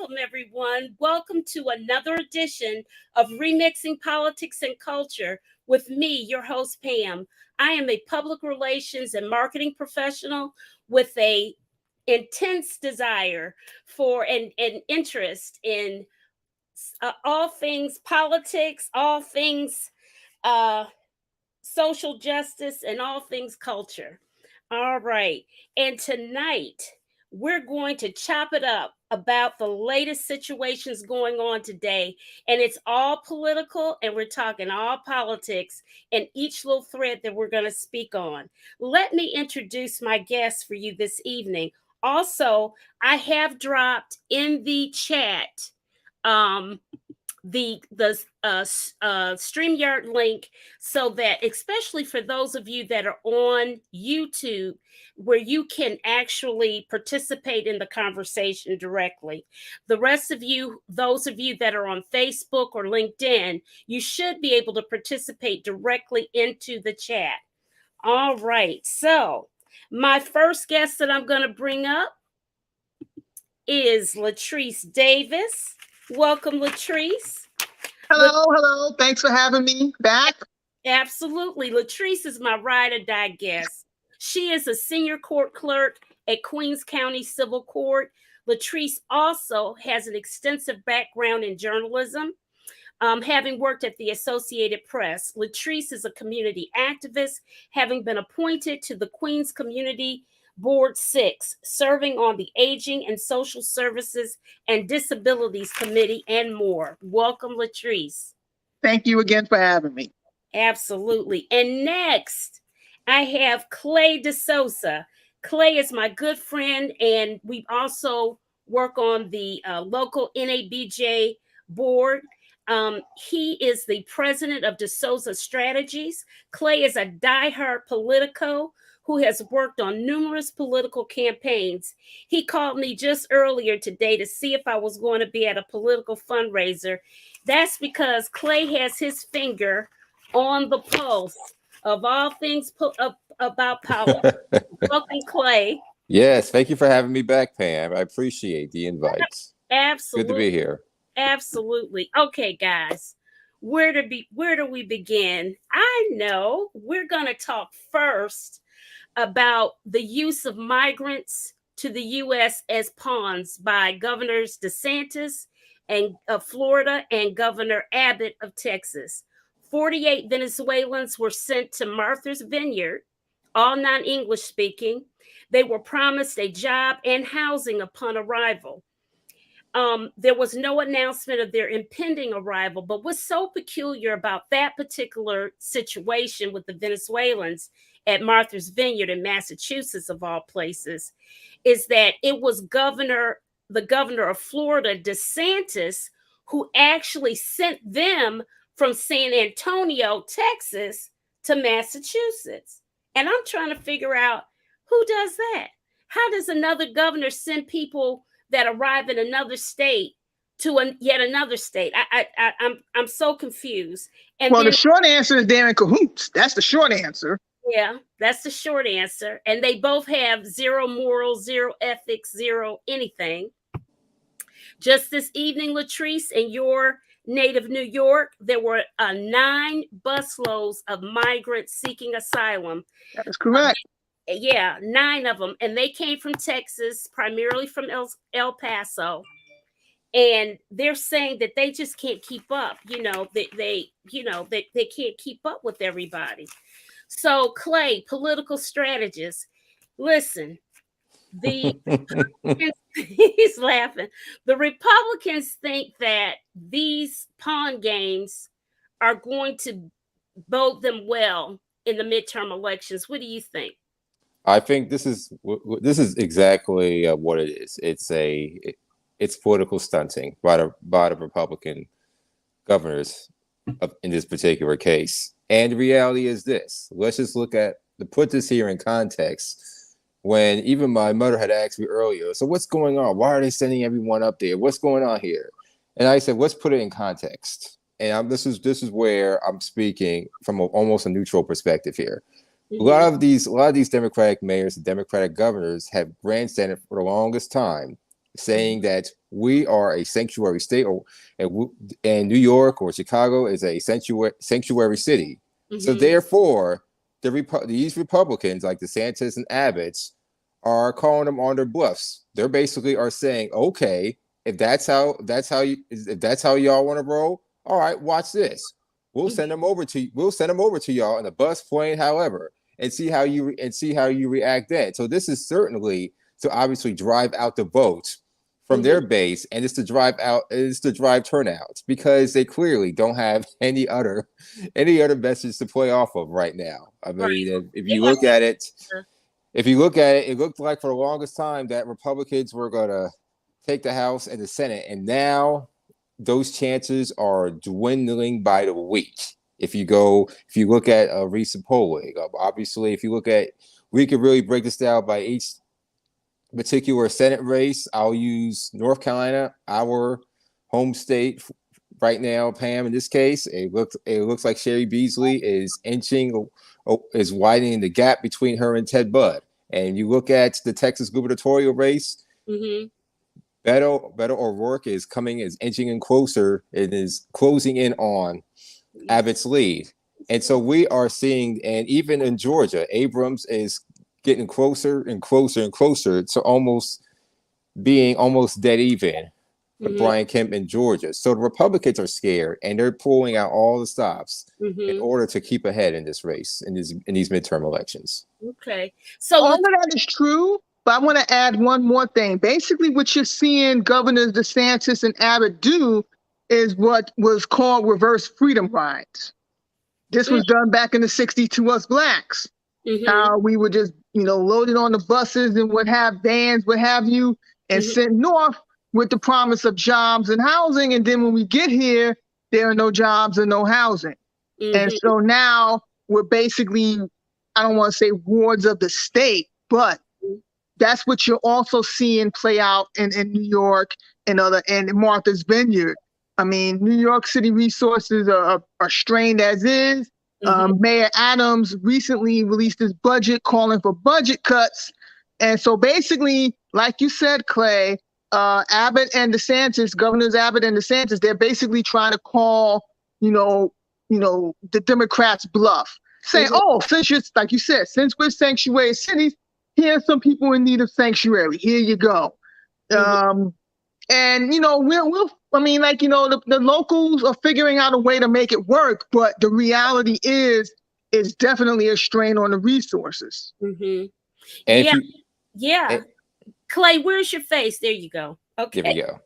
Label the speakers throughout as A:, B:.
A: welcome everyone. Welcome to another edition of Remixing Politics and Culture with me, your host Pam. I am a public relations and marketing professional with a intense desire for and interest in all things politics, all things uh, social justice, and all things culture. All right. And tonight, we're going to chop it up about the latest situations going on today. And it's all political, and we're talking all politics and each little thread that we're going to speak on. Let me introduce my guests for you this evening. Also, I have dropped in the chat um, the StreamYard link, so that especially for those of you that are on YouTube, where you can actually participate in the conversation directly. The rest of you, those of you that are on Facebook or LinkedIn, you should be able to participate directly into the chat. All right, so my first guest that I'm going to bring up is Latrice Davis. Welcome, Latrice.
B: Hello. Thanks for having me back.
A: Absolutely. Latrice is my ride or die guest. She is a senior court clerk at Queens County Civil Court. Latrice also has an extensive background in journalism, having worked at the Associated Press. Latrice is a community activist, having been appointed to the Queens Community Board 6, serving on the Aging and Social Services and Disabilities Committee, and more. Welcome, Latrice.
B: Thank you again for having me.
A: Absolutely. And next, I have Clay DeSouza. Clay is my good friend, and we also work on the local NABJ board. He is the president of DeSouza Strategies. Clay is a diehard politico who has worked on numerous political campaigns. He called me just earlier today to see if I was going to be at a political fundraiser. That's because Clay has his finger on the pulse of all things about politics. Welcome, Clay.
C: Yes, thank you for having me back, Pam. I appreciate the invite.
A: Absolutely.
C: Good to be here.
A: Absolutely. Okay, guys. Where do we begin? I know we're going to talk first about the use of migrants to the U.S. as pawns by Governors DeSantis and of Florida and Governor Abbott of Texas. 48 Venezuelans were sent to Martha's Vineyard, all non-English speaking. They were promised a job and housing upon arrival. There was no announcement of their impending arrival, but what's so peculiar about that particular situation with the Venezuelans at Martha's Vineyard in Massachusetts, of all places, is that it was the governor of Florida, DeSantis, who actually sent them from San Antonio, Texas, to Massachusetts. And I'm trying to figure out who does that. How does another governor send people that arrive in another state to yet another state? I'm so confused.
B: And well, the short answer is they're in cahoots. That's the short answer.
A: Yeah, that's the short answer. And they both have zero morals, zero ethics, zero anything. Just this evening, Latrice, in your native New York, there were 9 busloads of migrants seeking asylum.
B: That is correct.
A: Yeah, 9 of them. And they came from Texas, primarily from El Paso. And they're saying that they just can't keep up. They can't keep up with everybody. So, Clay, political strategist, listen, he's laughing. The Republicans think that these pawn games are going to bode them well in the midterm elections. What do you think?
C: I think this is exactly what it is. It's political stunting by the Republican governors in this particular case. And the reality is this. Let's just put this here in context. When even my mother had asked me earlier, so what's going on? Why are they sending everyone up there? What's going on here? And I said, let's put it in context. And this is where I'm speaking from almost a neutral perspective here. Mm-hmm. A lot of these Democratic mayors and Democratic governors have grandstanded for the longest time saying that we are a sanctuary state, or and New York or Chicago is a sanctuary city. So
A: Mm-hmm.
C: therefore, these Republicans like DeSantis and Abbott's are calling them on their bluffs. They're basically are saying, okay, if that's how y'all want to roll, all right, watch this. We'll send them over to y'all in a bus plane, however, and see how you react then. So this is certainly to obviously drive out the vote from
A: Mm-hmm.
C: their base, and it's to drive turnout because they clearly don't have any other message to play off of right now. I
A: Right.
C: mean, if
A: They
C: you
A: have
C: look at it,
A: to,
C: it looked like for the longest time that Republicans were going to take the House and the Senate, and now those chances are dwindling by the week. If you look at recent polling, obviously, we could really break this down by each particular Senate race. I'll use North Carolina, our home state right now, Pam. In this case, it looks like Sherry Beasley is widening the gap between her and Ted Budd. And you look at the Texas gubernatorial race,
A: mm-hmm.
C: Beto O'Rourke is inching in closer and is closing in on Abbott's lead. And so we are seeing, and even in Georgia, Abrams is getting closer and closer and closer to being almost dead even with
A: Mm-hmm.
C: Brian Kemp in Georgia. So the Republicans are scared and they're pulling out all the stops in
A: Mm-hmm.
C: order to keep ahead in this race, in these midterm elections.
A: Okay. So
B: All of that is true, but I want to add one more thing. Basically, what you're seeing Governors DeSantis and Abbott do is what was called reverse freedom rides. This was done back in the 60s to us blacks.
A: mm-hmm.
B: How we were just, loaded on the buses and would have vans, what have you, and
A: Mm-hmm.
B: sent north with the promise of jobs and housing. And then when we get here, there are no jobs and no housing. And
A: Mm-hmm.
B: so now we're basically, I don't want to say wards of the state, but that's what you're also seeing play out in New York and Martha's Vineyard. I mean, New York City resources are strained as is.
A: Mm-hmm.
B: Mayor Adams recently released his budget calling for budget cuts. And so basically, like you said, Clay, Abbott and DeSantis, Governors Abbott and DeSantis, they're basically trying to call, the Democrats' bluff, saying,
A: Mm-hmm.
B: oh, since you're, like you said, since we're sanctuary cities, here's some people in need of sanctuary. Here you go.
A: Mm-hmm.
B: And I mean, like, the locals are figuring out a way to make it work, but the reality is definitely a strain on the resources.
A: Mm-hmm.
C: And
A: Yeah.
C: if you,
A: Yeah. Clay, where's your face? There you go.
C: there we
A: Okay.
C: go.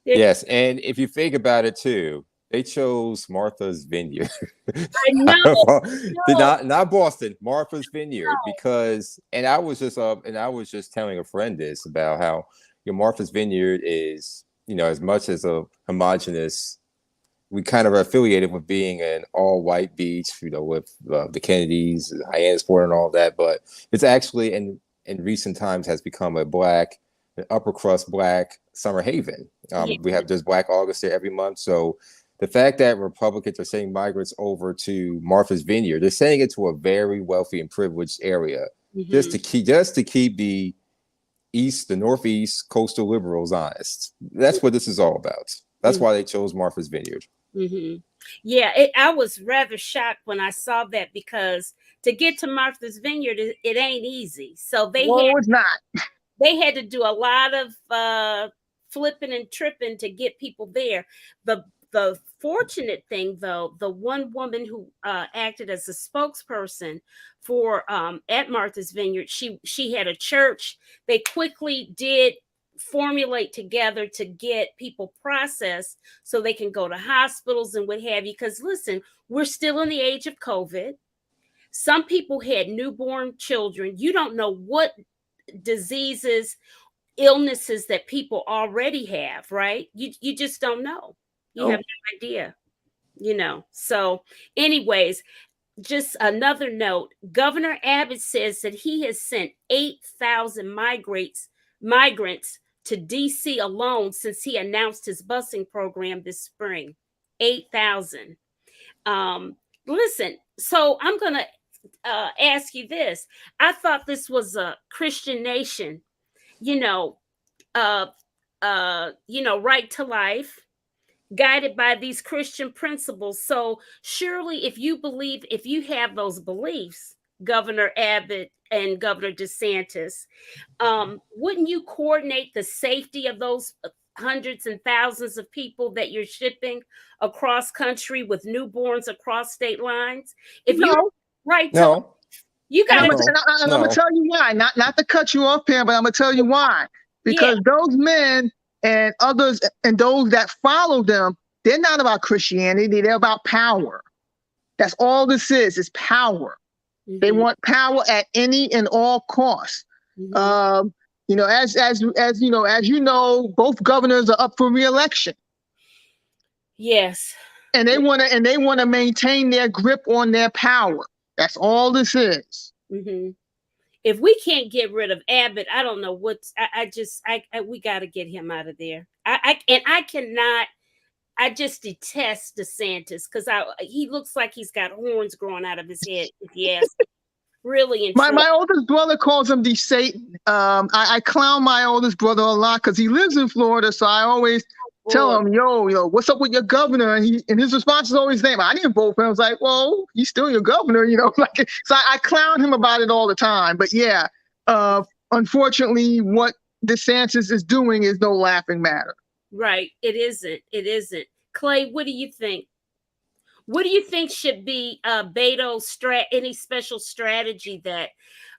A: There-
C: Yes, and if you think about it too, they chose Martha's Vineyard.
A: I know.
C: Not Boston, Martha's Vineyard, because and I was just telling a friend this about how Martha's Vineyard is, as much as a homogenous, we kind of are affiliated with being an all white beach, with the Kennedys, Hyannisport, and all that, but it's actually in recent times has become an upper crust black summer haven.
A: Yeah.
C: We have there's Black August there every month. So the fact that Republicans are sending migrants over to Martha's Vineyard, they're sending it to a very wealthy and privileged area, just to keep the Northeast coastal liberals honest. That's what this is all about. That's why they chose Martha's Vineyard.
A: Mm-hmm. Yeah, I was rather shocked when I saw that because to get to Martha's Vineyard, it ain't easy. So
B: No, it's not.
A: they had to do a lot of flipping and tripping to get people there. The fortunate thing, though, the one woman who acted as a spokesperson for at Martha's Vineyard, she had a church. They quickly did formulate together to get people processed so they can go to hospitals and what have you. Because listen, we're still in the age of COVID. Some people had newborn children. You don't know what diseases, illnesses that people already have, right? You just don't know. You have no idea, So, anyways, just another note. Governor Abbott says that he has sent 8,000 migrants to DC alone since he announced his busing program this spring. 8,000. Listen, so I'm going to ask you this. I thought this was a Christian nation. You know, uh, right to life, guided by these Christian principles. So surely, if you have those beliefs, Governor Abbott and Governor DeSantis, wouldn't you coordinate the safety of those hundreds and thousands of people that you're shipping across country with newborns across state lines? If you're
B: No,
A: right to,
C: No,
A: you
B: and
A: got to,
B: I'm gonna
C: no.
B: tell you why. Not to cut you off, Pam, but I'm gonna tell you why.
A: yeah,
B: Because those men and others and those that follow them, they're not about Christianity. They're about power. That's all this is power. They
A: mhm,
B: want power at any and all costs.
A: mhm.
B: Um, as you know, both governors are up for re-election,
A: Yes.
B: and they want to maintain their grip on their power. That's all this is.
A: Hmm. If we can't get rid of Abbott, I don't know what's. We got to get him out of there. I cannot. I just detest DeSantis because he looks like he's got horns growing out of his head. If you ask, really and truly.
B: My oldest brother calls him the Satan. I clown my oldest brother a lot because he lives in Florida, so I always tell him, yo, what's up with your governor? And his response is always the same. I didn't vote for him. I was like, well, he's still your governor, Like, so I clown him about it all the time. But yeah, unfortunately, what DeSantis is doing is no laughing matter.
A: Right. It isn't. It isn't. Clay, what do you think? What do you think should be Beto's any special strategy that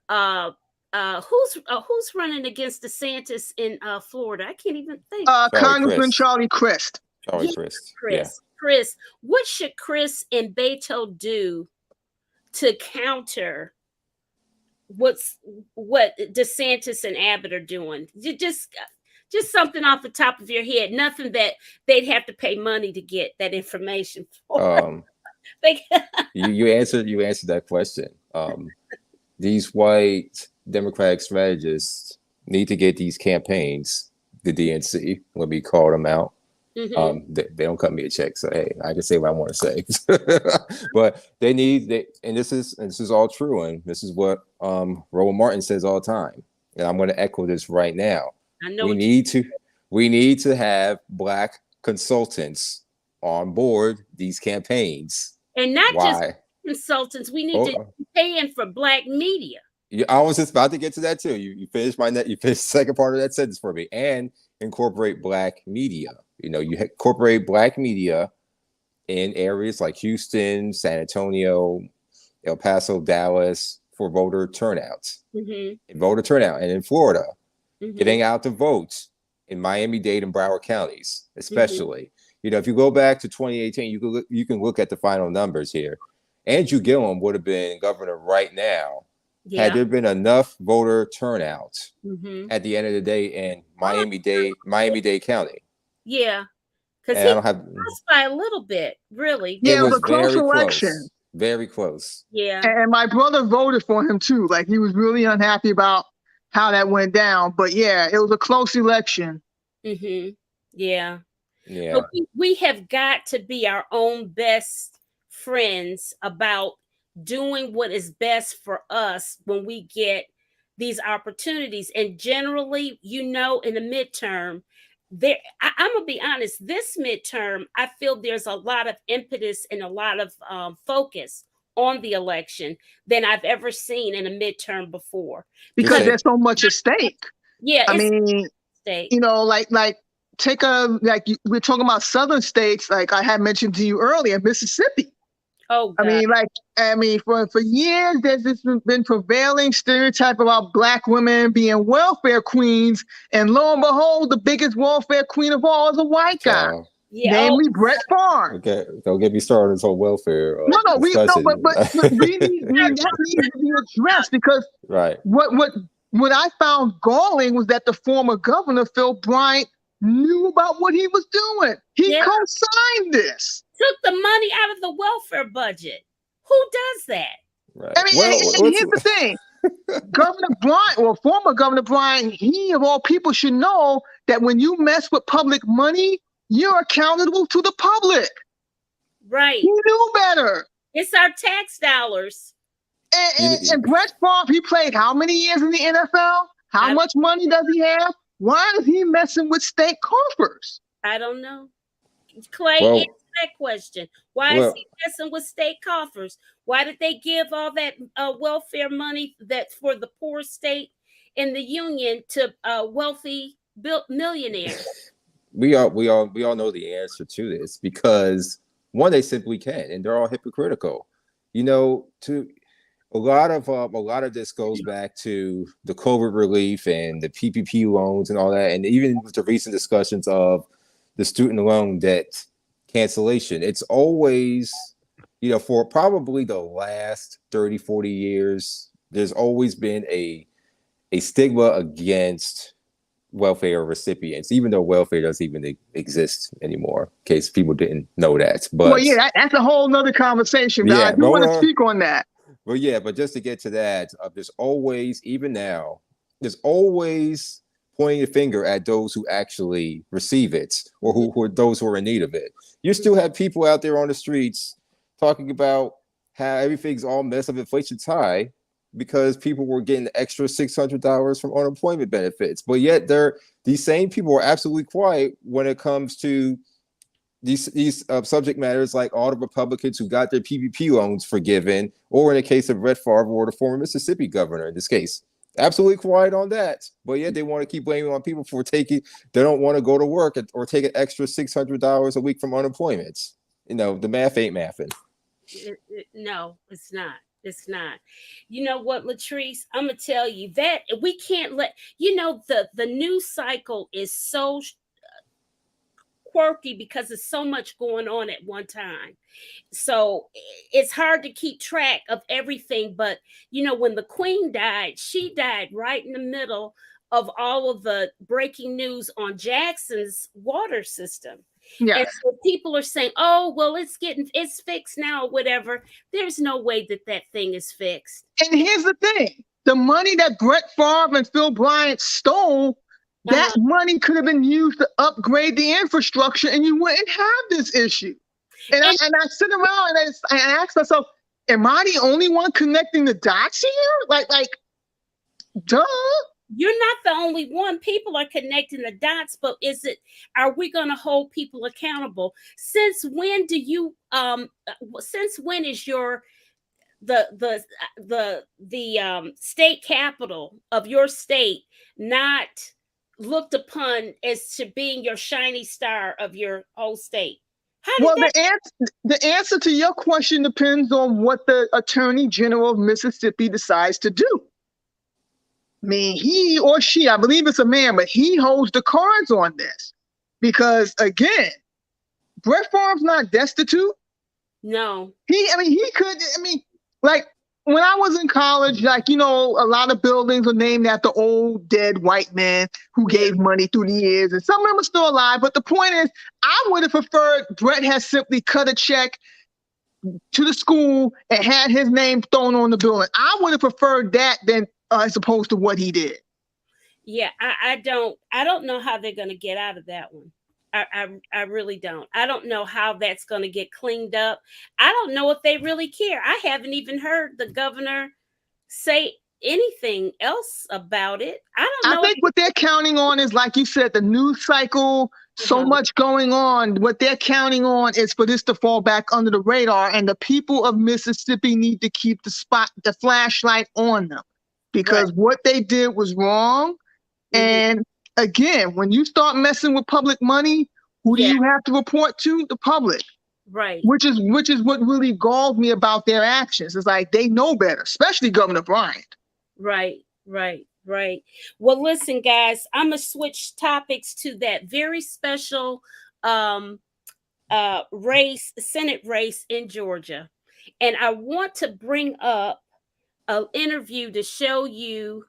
A: who's running against DeSantis in Florida? I can't even think.
B: Congressman Charlie Crist.
C: Charlie
A: Yeah,
C: Crist. Yeah.
A: Chris, what should Chris and Beto do to counter what DeSantis and Abbott are doing? Just something off the top of your head. Nothing that they'd have to pay money to get that information for.
C: You answered that question. These white Democratic strategists need to get these campaigns, the DNC, let me call them out.
A: Mm-hmm.
C: They don't cut me a check, so hey, I can say what I want to say. But and this is all true, and this is what Rowan Martin says all the time, and I'm going to echo this right now.
A: I know
C: we need to have Black consultants on board these campaigns,
A: and not just consultants. We need to pay in for Black media.
C: I was just about to get to that too. You finished the second part of that sentence for me, and incorporate Black media. You incorporate Black media in areas like Houston, San Antonio, El Paso, Dallas for voter turnouts.
A: Mm-hmm.
C: Voter turnout, and in Florida,
A: mm-hmm.
C: getting out the votes in Miami-Dade and Broward counties, especially. Mm-hmm. If you go back to 2018, you can look at the final numbers here. Andrew Gillum would have been governor right now had there been enough voter turnout at the end of the day in Miami-Dade County.
A: Yeah, because he lost by a little bit, really.
B: Yeah, it was a close election.
C: Very close.
A: Yeah.
B: And my brother voted for him too. Like, he was really unhappy about how that went down. But yeah, it was a close election.
A: Mm-hmm. Yeah.
C: Yeah.
A: But we have got to be our own best friends about doing what is best for us when we get these opportunities. And generally, in the midterm, I'm gonna be honest, this midterm, I feel there's a lot of impetus and a lot of focus on the election than I've ever seen in a midterm before.
B: Because there's so much at stake.
A: Yeah,
B: I mean,
A: stake.
B: We're talking about southern states, like I had mentioned to you earlier, Mississippi.
A: Oh, God.
B: For years, there's this been prevailing stereotype about Black women being welfare queens, and lo and behold, the biggest welfare queen of all is a white guy, namely Brett Favre.
C: Okay, don't get me started on this whole welfare.
B: But we need that needs to be addressed because what I found galling was that the former governor Phil Bryant knew about what he was doing. He co-signed this.
A: Took the money out of the welfare budget. Who does that?
C: Right.
B: I mean, here's the thing. Governor Bryant, or former Governor Bryant, he of all people should know that when you mess with public money, you're accountable to the public.
A: Right.
B: He knew better.
A: It's our tax dollars.
B: And Brett Favre, he played how many years in the NFL? How much money does he have? Why is he messing with state coffers?
A: I don't know. Clay,
C: Well,
A: answer that question. Why is
C: well,
A: he messing with state coffers? Why did they give all that welfare money that's for the poor state in the union to wealthy millionaires?
C: we all know the answer to this because one, they simply can, and they're all hypocritical. You know, to a lot of this goes back to the COVID relief and the PPP loans and all that, and even with the recent discussions of the student loan debt cancellation. It's always, for probably the last 30, 40 years, there's always been a stigma against welfare recipients, even though welfare doesn't even exist anymore, in case people didn't know that.
B: Well,
C: But
B: yeah, that's a whole nother conversation, but I
C: yeah,
B: do want to speak on that.
C: well, yeah, but just to get to that, there's always, even now, there's always pointing a finger at those who actually receive it, or who are those who are in need of it. You still have people out there on the streets talking about how everything's all messed up, inflation's high, because people were getting extra $600 from unemployment benefits. But yet these same people are absolutely quiet when it comes to these subject matters, like all the Republicans who got their PPP loans forgiven, or in the case of Brett Favre or the former Mississippi governor in this case. Absolutely quiet on that, but yet they want to keep blaming on people for they don't want to go to work or take an extra $600 a week from unemployment. The math ain't mathing.
A: No, it's not. It's not. You know what, Latrice? I'm gonna tell you that we can't let the news cycle is so quirky because there's so much going on at one time. So it's hard to keep track of everything. But when the Queen died, she died right in the middle of all of the breaking news on Jackson's water system.
B: Yeah.
A: And so people are saying, oh, well, it's fixed now or whatever. There's no way that thing is fixed.
B: And here's the thing. The money that Brett Favre and Phil Bryant stole, that money could have been used to upgrade the infrastructure and you wouldn't have this issue. And I sit around and I ask myself, am I the only one connecting the dots here? Like, duh.
A: You're not the only one. People are connecting the dots, but are we going to hold people accountable? Since when is your the state capital of your state not looked upon as to being your shiny star of your whole state?
B: The answer to your question depends on what the Attorney General of Mississippi decides to do. I mean, he or she, I believe it's a man, but he holds the cards on this. Because again, Brett Favre's not destitute.
A: No.
B: Like when I was in college, a lot of buildings were named after old dead white men who gave money through the years, and some of them are still alive. But the point is, I would have preferred Brett has simply cut a check to the school and had his name thrown on the building. I would have preferred that than as opposed to what he did.
A: Yeah, I don't know how they're going to get out of that one. I really don't. I don't know how that's going to get cleaned up. I don't know if they really care. I haven't even heard the governor say anything else about it. I don't know.
B: I think what they're counting on is, like you said, the news cycle, so much going on. What they're counting on is for this to fall back under the radar, and the people of Mississippi need to keep the flashlight on them, because what they did was wrong. And again, when you start messing with public money, who do you have to report to? The public.
A: Right.
B: Which is what really galled me about their actions. It's like they know better, especially Governor Bryant.
A: Right. Well, listen, guys, I'm gonna switch topics to that very special Senate race in Georgia. And I want to bring up an interview to show you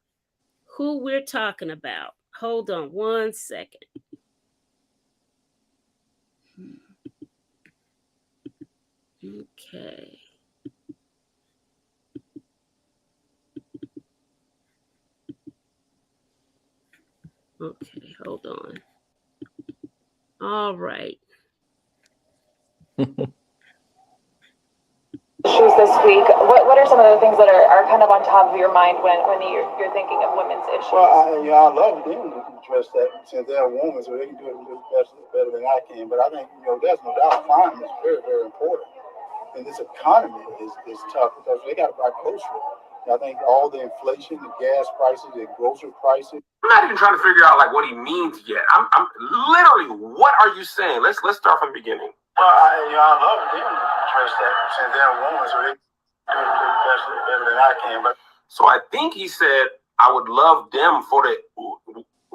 A: who we're talking about. Hold on one second. Okay. Okay, hold on. All right.
D: Issues this week. What are some of the things that are kind of on top of your mind when you're thinking of women's issues?
E: Well, I love them to address that since they're women, so they can do it a little better than I can. But I think, there's no doubt crime is very, very important. And this economy is tough because they got to buy groceries. I think all the inflation, the gas prices, the grocery prices.
F: I'm not even trying to figure out what he means yet. I'm literally, what are you saying? Let's start from the beginning.
E: Well, I love them to address that since they're women, so they do it better than I can. But
F: so I think he said, I would love them for the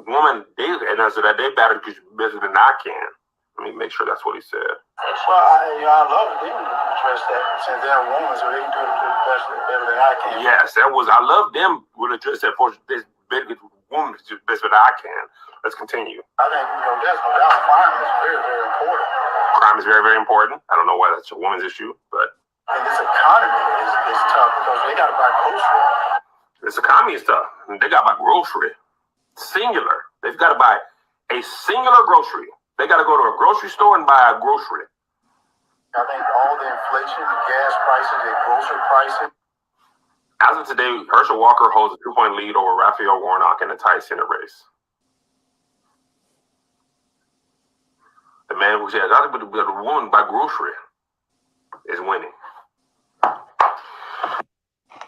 F: woman and I said that they better better than I can. Let me make sure that's what he said.
E: Well, I love them to address that since they're women, so they can do it better than I can.
F: Yes, I love them would address that for this better woman to best than I can. Let's continue.
E: I think, there's no doubt crime is very, very important.
F: Crime is very, very important. I don't know why that's a woman's issue, but.
E: And this economy is tough because they got to buy groceries.
F: This economy is tough. They got to buy grocery. Singular. They've got to buy a singular grocery. They got to go to a grocery store and buy a grocery.
E: I think all the inflation, the gas prices, the grocery prices.
F: As of today, Herschel Walker holds a 2-point lead over Raphael Warnock in a tight Senate race. The man who said, "I would be a woman by grocery," is winning.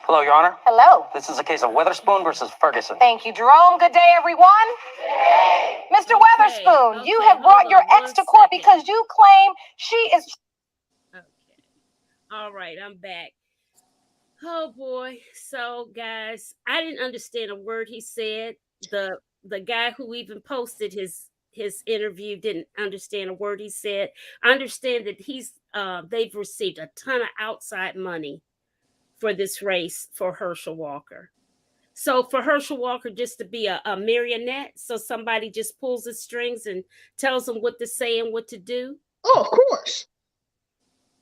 G: Hello, Your Honor.
H: Hello.
G: This is a case of Weatherspoon versus Ferguson.
H: Thank you, Jerome. Good day, everyone. Mr. Weatherspoon, you have brought your ex to court because you claim she is...
A: Okay. All right, I'm back. Oh, boy. So, guys, I didn't understand a word he said. The guy who even posted his interview didn't understand a word he said. I understand that they've received a ton of outside money for this race for Herschel Walker. So for Herschel Walker just to be a marionette, so somebody just pulls the strings and tells him what to say and what to do?
B: Oh, of course.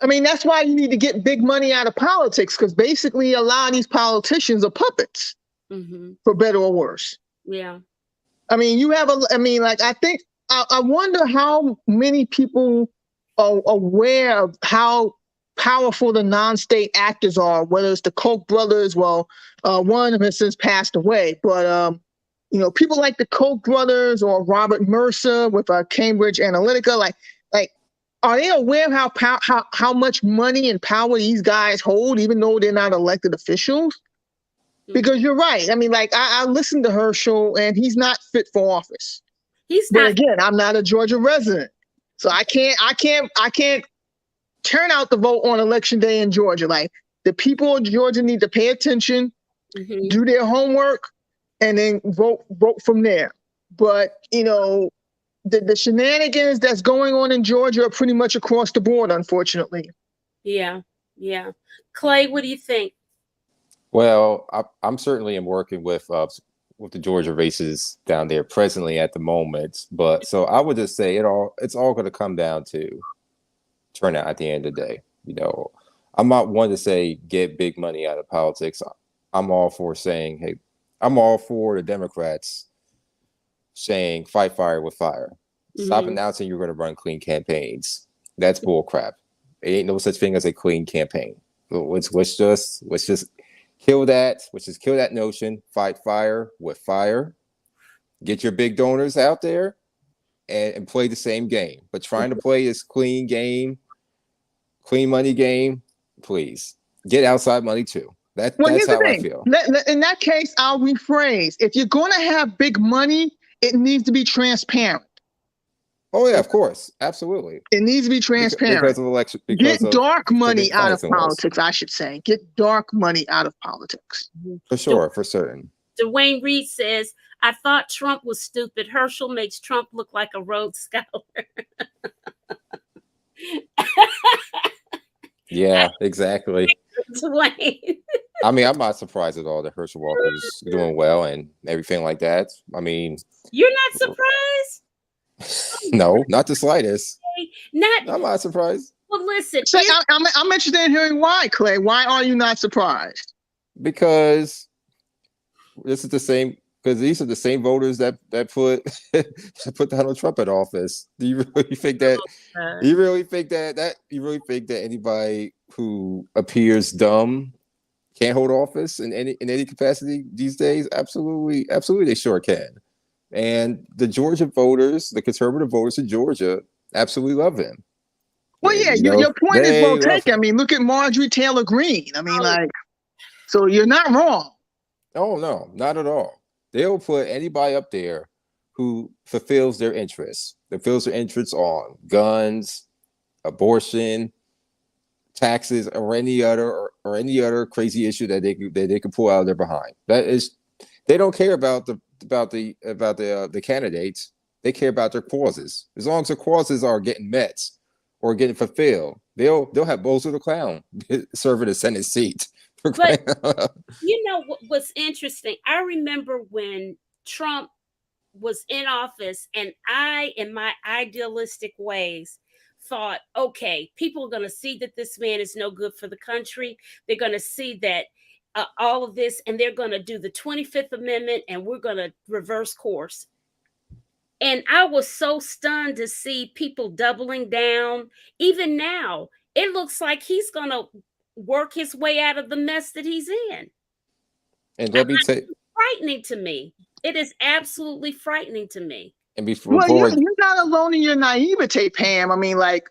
B: I mean, that's why you need to get big money out of politics, because basically a lot of these politicians are puppets, for better or worse.
A: Yeah.
B: I mean, I wonder how many people are aware of how powerful the non-state actors are, whether it's the Koch brothers. Well, one of them has since passed away, but people like the Koch brothers or Robert Mercer with Cambridge Analytica, like, are they aware of how much money and power these guys hold, even though they're not elected officials? Because you're right. I mean, I listened to Herschel, and he's not fit for office. But again, I'm not a Georgia resident, so I can't turn out the vote on election day in Georgia. Like, the people of Georgia need to pay attention, do their homework, and then vote from there. But, the shenanigans that's going on in Georgia are pretty much across the board, unfortunately.
A: Yeah. Yeah. Clay, what do you think?
C: Well, I'm certainly working with the Georgia races down there presently at the moment. But so I would just say it's all going to come down to turnout at the end of the day. I'm not one to say get big money out of politics. I'm all for saying, hey, I'm all for the Democrats saying fight fire with fire. Stop announcing you're going to run clean campaigns. That's bull crap. It ain't no such thing as a clean campaign. Let's just kill that. Let's just kill that notion. Fight fire with fire. Get your big donors out there and play the same game. But trying to play this clean game, clean money game, please get outside money too. That's how I feel.
B: In that case, I'll rephrase. If you're going to have big money, it needs to be transparent.
C: Oh yeah, of course, absolutely.
B: It needs to be transparent.
C: Because of election.
B: Get dark money out of politics, I should say. Get dark money out of politics.
C: For sure, for certain.
A: Dwayne Reed says, I thought Trump was stupid. Herschel makes Trump look like a Rhodes Scholar.
C: Yeah, exactly.
A: Dwayne.
C: I mean, I'm not surprised at all that Herschel Walker's doing well and everything like that. I mean,
A: you're not surprised?
C: No, not the slightest. I'm not surprised.
A: Well, listen.
B: So I'm interested in hearing why, Clay. Why are you not surprised?
C: Because this is the same. Because these are the same voters that put that put Donald Trump in office. Do you really think that? You really think that you really think that anybody who appears dumb can't hold office in any capacity these days? Absolutely, absolutely, they sure can. And the Georgia voters, the conservative voters in Georgia, absolutely love him.
B: Well,
C: And,
B: yeah,
C: you know,
B: your point is well
C: they love
B: taken. I
C: him.
B: mean, look at Marjorie Taylor Greene. I mean, like, so you're not wrong.
C: Oh no, not at all. They'll put anybody up there who fulfills their interests, on guns, abortion, taxes, or any other crazy issue that they can pull out of their behind. That is, they don't care about the candidates. They care about their causes. As long as the causes are getting met or getting fulfilled, they'll have Bozo the Clown serving a Senate seat.
A: But you know what's interesting? I remember when Trump was in office, and I, in my idealistic ways, thought, okay, people are going to see that this man is no good for the country. They're going to see that all of this, and they're going to do the 25th Amendment, and we're going to reverse course. And I was so stunned to see people doubling down. Even now, it looks like he's going to work his way out of the mess that he's in.
C: And let me say,
A: frightening to me. It is absolutely frightening to me.
C: And before,
B: well, you're not alone in your naivete, Pam. I mean, like,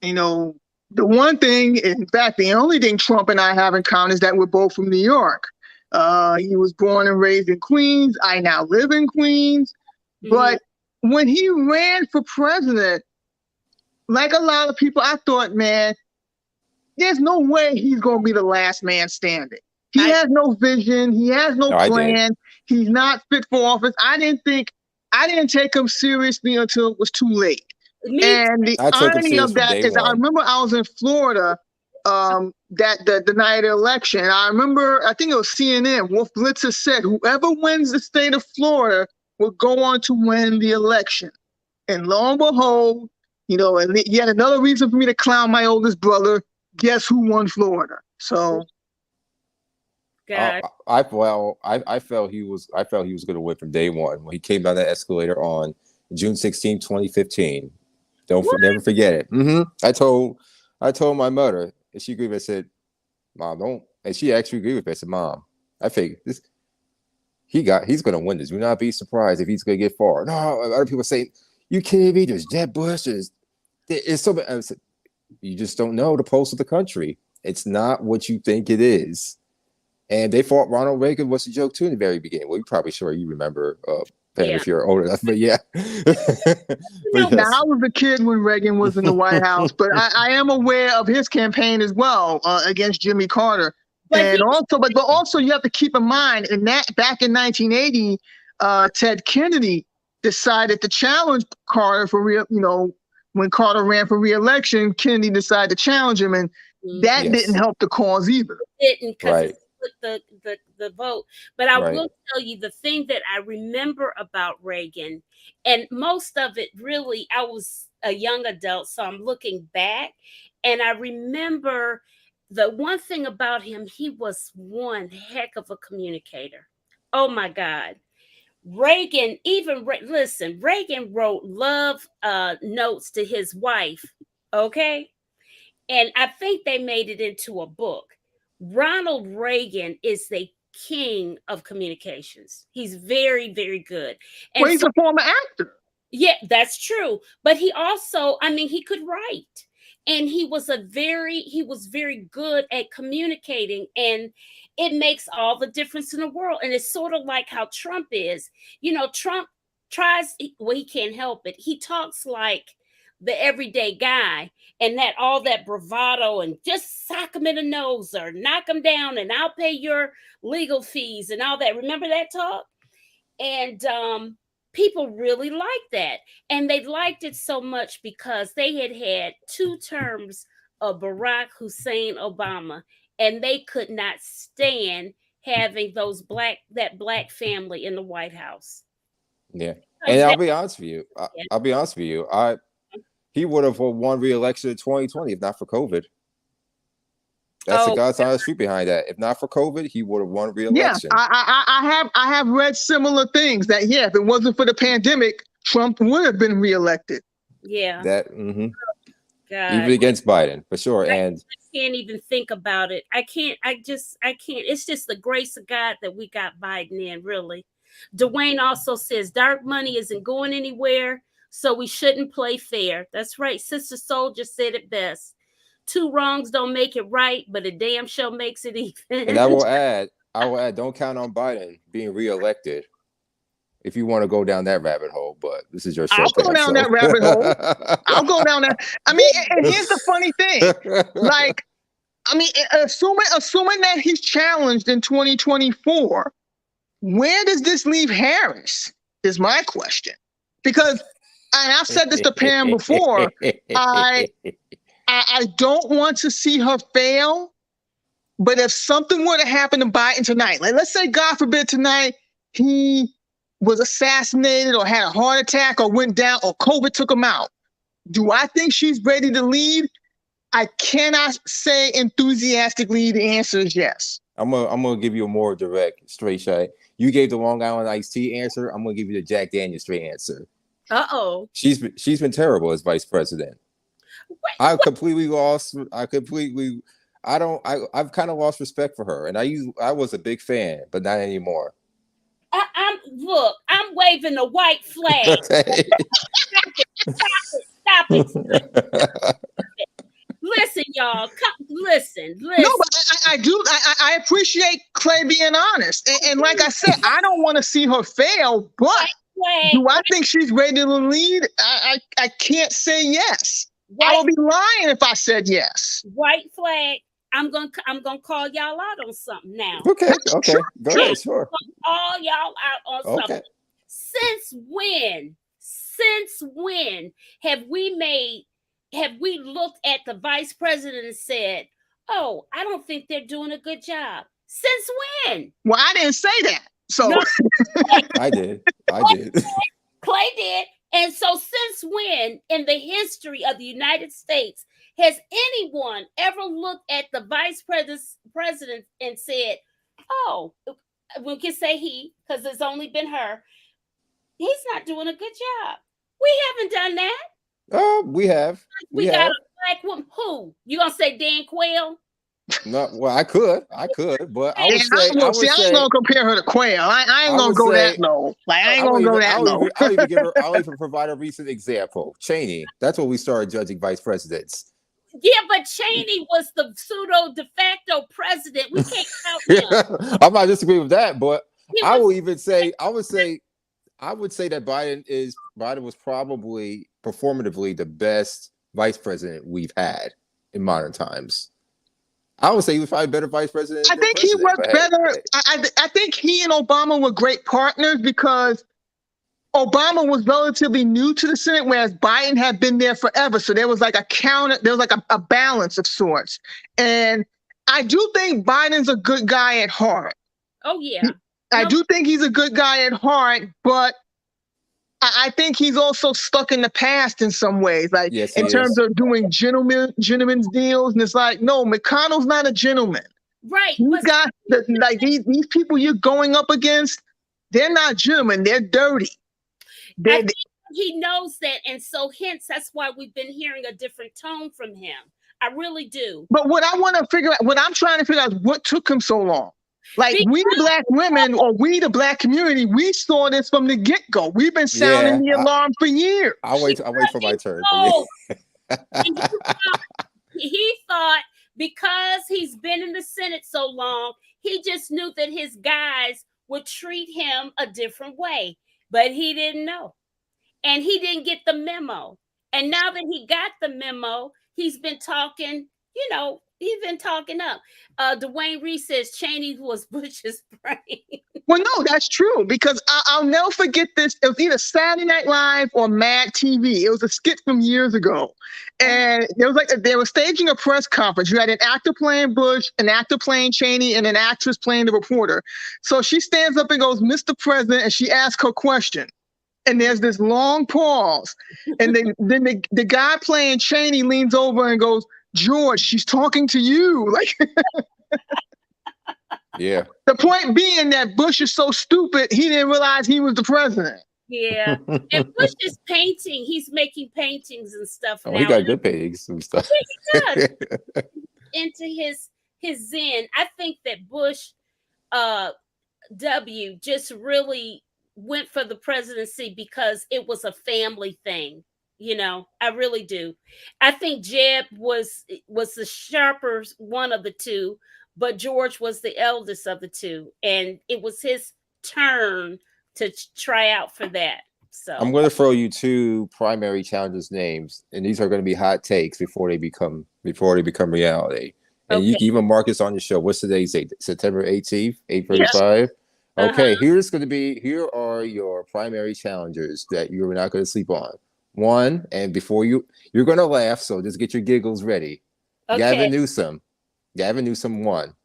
B: you know, the one thing, in fact, the only thing Trump and I have in common is that we're both from New York. He was born and raised in Queens. I now live in Queens. But when he ran for president, like a lot of people, I thought, man, there's no way he's going to be the last man standing. He has no vision. He has no plan. He's not fit for office. I didn't take him seriously until it was too late. And the irony of that is, I remember I was in Florida the night of the election. I remember, I think it was CNN, Wolf Blitzer said, whoever wins the state of Florida will go on to win the election. And lo and behold, you know, and yet another reason for me to clown my oldest brother, guess who won Florida? So
C: I felt he was going to win from day one when he came down that escalator on June 16, 2015. Never forget it. I told my mother, and she agreed with me. I said, "Mom, don't." And she actually agreed with me. I said, "Mom, I think he's going to win this. Do not be surprised if he's going to get far." No, other people say, "You kidding me? There's Jeb Bush. It's so bad." I said, "You just don't know the pulse of the country. It's not what you think it is." And they thought Ronald Reagan was a joke too in the very beginning. Well, you're probably sure you remember, Pam, if you're old enough. But yeah.
B: Now, I was a kid when Reagan was in the White House, but I am aware of his campaign as well against Jimmy Carter. But also you have to keep in mind, in that back in 1980, Ted Kennedy decided to challenge Carter for when Carter ran for re-election, Kennedy decided to challenge him, and that didn't help the cause either.
A: It didn't, because the vote. But I will tell you the thing that I remember about Reagan, and most of it really, I was a young adult, so I'm looking back, and I remember the one thing about him, he was one heck of a communicator. Oh my God. Reagan, Reagan wrote love notes to his wife, okay? And I think they made it into a book. Ronald Reagan is the king of communications. He's very, very good. And
B: he's a former actor.
A: Yeah, that's true. But he also, I mean, he could write. And he was very good at communicating, and it makes all the difference in the world. And it's sort of like how Trump is. You know, Trump he can't help it. He talks like the everyday guy, and that all that bravado and just sock him in the nose or knock him down and I'll pay your legal fees and all that. Remember that talk? And people really liked that. And they liked it so much because they had 2 terms of Barack Hussein Obama, and they could not stand having that black family in the White House.
C: Yeah. And I'll be honest with you. He would have won re-election in 2020 if not for COVID. That's the
A: Oh,
C: God's honest truth behind that. If not for COVID, he would have won
B: Yeah,
C: re-election.
B: I have read similar things that if it wasn't for the pandemic, Trump would have been reelected.
A: yeah.
C: That
A: God.
C: even against Biden for sure. And
A: I can't even think about it. I can't. It's just the grace of God that we got Biden in, really. Dwayne also says dark money isn't going anywhere, so we shouldn't play fair. That's right. Sister Soldier said it best. Two wrongs don't make it right, but a damn show makes it even.
C: and I will add, don't count on Biden being reelected if you want to go down that rabbit hole. But this is your show.
B: I'll go down that rabbit hole. I'll go down that. I mean, and here's the funny thing. Like, I mean, assuming that he's challenged in 2024, where does this leave Harris? Is my question. Because, and I've said this to Pam before, I don't want to see her fail. But if something were to happen to Biden tonight, like let's say, God forbid, tonight he was assassinated or had a heart attack or went down or COVID took him out, do I think she's ready to lead? I cannot say enthusiastically the answer is yes.
C: I'm gonna give you a more direct, straight shot. You gave the Long Island iced tea answer. I'm gonna give you the Jack Daniels straight answer. She's been terrible as vice president. I've kind of lost respect for her, and I was a big fan, but not anymore.
A: I'm waving a white flag.
C: Okay.
A: Stop it. Listen, y'all. Listen.
B: No, but I appreciate Clay being honest. And like I said, I don't want to see her fail, but do I think she's ready to lead? I can't say yes. I would be lying if I said yes.
A: White flag. I'm gonna call y'all out on something now.
C: Okay. Go ahead, sure.
A: Call y'all out on something.
C: Okay.
A: Since when have we looked at the vice president and said, "Oh, I don't think they're doing a good job"? Since when?
B: Well, I didn't say that. So
A: no.
C: I did.
A: Clay did. And so since when in the history of the United States has anyone ever looked at the vice president and said, "Oh, we can say he, because it's only been her, he's not doing a good job"? We haven't done that.
C: Oh, we have.
A: We got a black woman. Who? You gonna say Dan Quayle?
C: No, well, I could, but I would say,
B: I ain't gonna compare her to Quayle. I ain't gonna go that low. Like I ain't gonna go that low.
C: I'll even provide a recent example. Cheney. That's when we started judging vice presidents.
A: Yeah, but Cheney was the pseudo de facto president. We can't count him.
C: I'm not disagreeing with that, but I would say that Biden was probably performatively the best vice president we've had in modern times. I would say he was probably a better vice president.
B: I think he worked better. I think he and Obama were great partners because Obama was relatively new to the Senate, whereas Biden had been there forever. So there was like a balance of sorts. And I do think Biden's a good guy at heart.
A: Oh, yeah.
B: I do think he's a good guy at heart, but I think he's also stuck in the past in some ways, like in terms of doing gentlemen's deals. And it's like, no, McConnell's not a gentleman.
A: Right.
B: You got these people you're going up against, they're not gentlemen, they're dirty.
A: I think he knows that, and so hence that's why we've been hearing a different tone from him. I really do.
B: But what I'm trying to figure out is what took him so long. Like we black women or we the black community, we saw this from the get-go. We've been sounding the alarm for years.
C: I'll wait for my turn.
A: He thought because he's been in the Senate so long, he just knew that his guys would treat him a different way. But he didn't know. And he didn't get the memo. And now that he got the memo, he's been talking, he's been talking up. Dwayne Reese says Cheney was Bush's brain.
B: Well, no, that's true, because I'll never forget this. It was either Saturday Night Live or Mad TV. It was a skit from years ago. And they were staging a press conference. You had an actor playing Bush, an actor playing Cheney, and an actress playing the reporter. So she stands up and goes, "Mr. President," and she asks her question. And there's this long pause. And then the guy playing Cheney leans over and goes, George, she's talking to you. Like,
C: Yeah.
B: the point being that Bush is so stupid, he didn't realize he was the president.
A: Yeah. And Bush is painting. He's making paintings and stuff
C: Oh,
A: now.
C: he got good paintings and stuff.
A: Yeah, he does. Into his zen. I think that Bush W just really went for the presidency because it was a family thing. You know, I really do. I think Jeb was the sharper one of the two, but George was the eldest of the two, and it was his turn to try out for that. So
C: I'm going to throw you two primary challengers' names, and these are going to be hot takes before they become reality. And you
A: okay.
C: can even mark this on your show. What's today's date? September 18th, 8:35.
A: Yeah.
C: Okay, here are your primary challengers that you're not going to sleep on. One, and before you're going to laugh, so just get your giggles ready.
A: Okay.
C: Gavin Newsom won.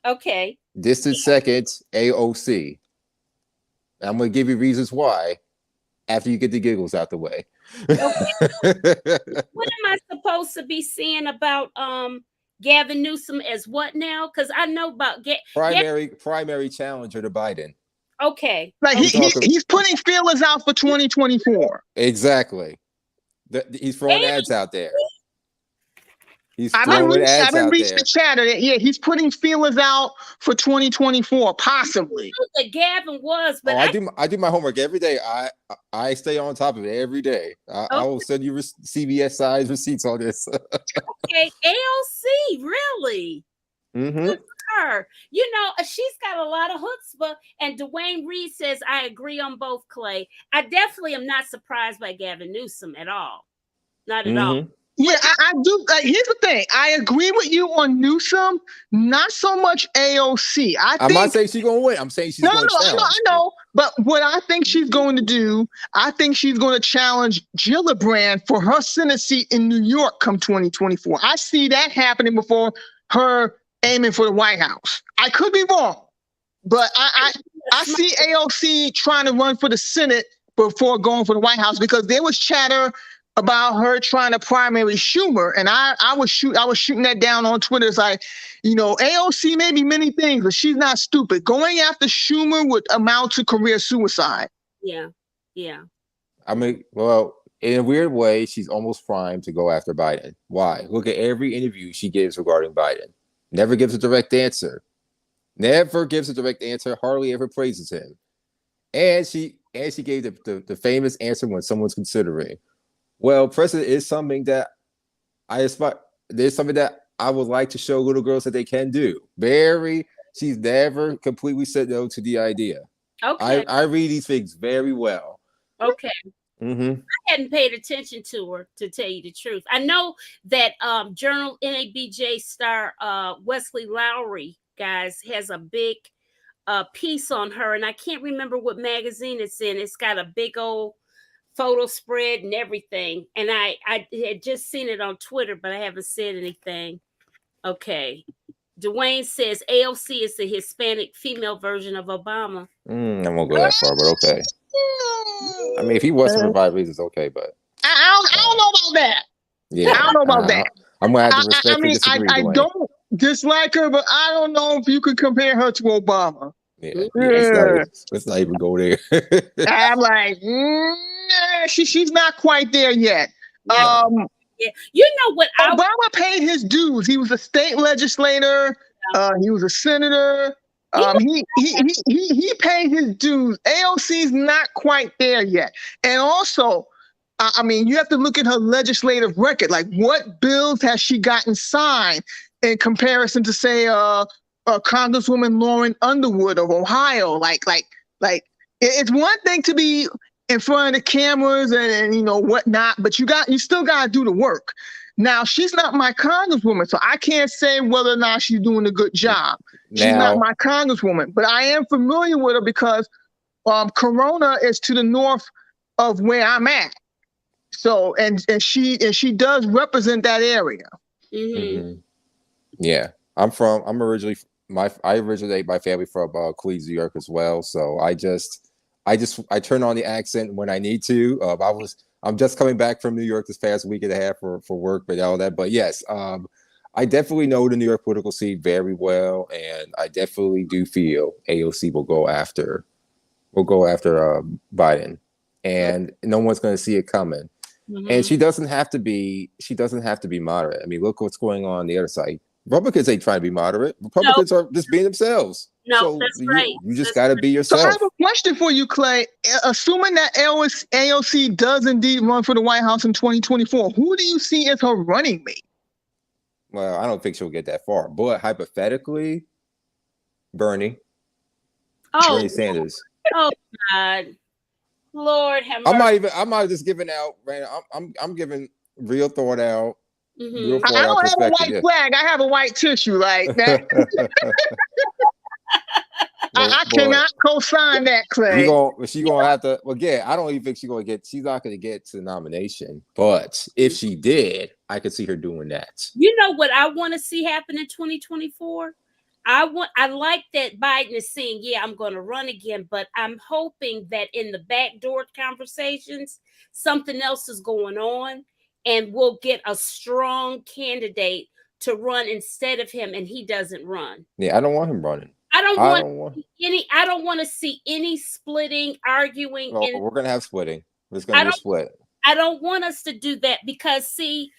A: Okay.
C: Distant second, AOC. I'm going to give you reasons why after you get the giggles out the way.
A: Okay. What am I supposed to be saying about Gavin Newsom as what now? Because I know about
C: primary challenger to Biden.
A: Okay.
B: Like he's putting feelers out for 2024.
C: Exactly. He's throwing ads out there. He's throwing ads
B: I haven't
C: out
B: reached
C: there.
B: the chatter. Yeah, he's putting feelers out for 2024, possibly.
A: That Gavin was, but
C: I do my homework every day. I stay on top of it every day. I will send you CVS size receipts on this.
A: Okay, AOC, really?
C: Mm-hmm.
A: Good for her. You know, she's got a lot of chutzpah, and Dwayne Reed says I agree on both, Clay. I definitely am not surprised by Gavin Newsom at all. Not at all.
B: Yeah, I do. Here's the thing. I agree with you on Newsom, not so much AOC.
C: I'm not saying she's going to win. I'm saying she's going to challenge.
B: I know. But what I think she's going to do, I think she's going to challenge Gillibrand for her Senate seat in New York come 2024. I see that happening before her aiming for the White House. I could be wrong, but I see AOC trying to run for the Senate before going for the White House, because there was chatter about her trying to primary Schumer, and I was shooting that down on Twitter. It's like, you know, AOC may be many things, but she's not stupid. Going after Schumer would amount to career suicide.
A: Yeah.
C: I mean, well, in a weird way, she's almost primed to go after Biden. Why? Look at every interview she gives regarding Biden. Never gives a direct answer. Hardly ever praises him. And she gave the famous answer when someone's considering, well, president is something that I aspire. There's something that I would like to show little girls that they can do. She's never completely said no to the idea.
A: Okay.
C: I read these things very well.
A: Okay.
C: Mm-hmm.
A: I hadn't paid attention to her, to tell you the truth. I know that Journal NABJ star Wesley Lowry, guys, has a big piece on her, and I can't remember what magazine it's in. It's got a big old photo spread and everything, and I had just seen it on Twitter, but I haven't said anything. Okay. Dwayne says AOC is the Hispanic female version of Obama.
C: I won't go that far, but okay. I mean, if he was for 5 reasons, okay, but
B: I don't know about that.
C: Yeah,
B: I don't know about that.
C: I'm gonna have to respectfully disagree.
B: I don't dislike her, but I don't know if you could compare her to Obama.
C: Yeah. Let's not even go there.
B: I'm like, she's not quite there yet.
A: Yeah. You know what?
B: Obama paid his dues. He was a state legislator. He was a senator. He paid his dues. AOC's not quite there yet. And also, I mean, you have to look at her legislative record. Like, what bills has she gotten signed in comparison to, say, Congresswoman Lauren Underwood of Ohio? Like, it's one thing to be in front of the cameras and you know whatnot, but you still got to do the work. Now, she's not my congresswoman, so I can't say whether or not she's doing a good job. She's not my congresswoman, but I am familiar with her because Corona is to the north of where I'm at. So, and she does represent that area.
A: Mm-hmm.
C: Yeah, I originate my family from Queens, New York as well. So I turn on the accent when I need to. I'm just coming back from New York this past week and a half for work, but all that. But yes, I definitely know the New York political scene very well, and I definitely do feel AOC will go after Biden, and no one's going to see it coming. And she doesn't have to be moderate. I mean, look what's going on the other side. Republicans ain't trying to be moderate. Republicans are just being themselves.
A: No,
C: so
A: that's right.
C: You just got to be
B: So I
C: yourself.
B: have a question for you, Clay. Assuming that AOC does indeed run for the White House in 2024, who do you see as her running mate?
C: Well, I don't think she'll get that far, but hypothetically, Bernie Sanders.
A: Oh God, Lord have mercy.
C: I'm not just giving out. Right, I'm giving real thought out. Real
B: I don't have a white
C: yeah.
B: flag. I have a white tissue like that. I cannot co-sign that, Clay.
C: She's gonna have to. Well, yeah, I don't even think she's not gonna get to the nomination. But if she did, I could see her doing that.
A: You know what I want to see happen in 2024? I like that Biden is saying, yeah, I'm going to run again, but I'm hoping that in the backdoor conversations, something else is going on, and we'll get a strong candidate to run instead of him, and he doesn't run.
C: Yeah, I don't want him running.
A: I don't want to see any splitting, arguing.
C: Well, we're gonna have splitting. There's gonna be a split.
A: I don't want us to do that because, see,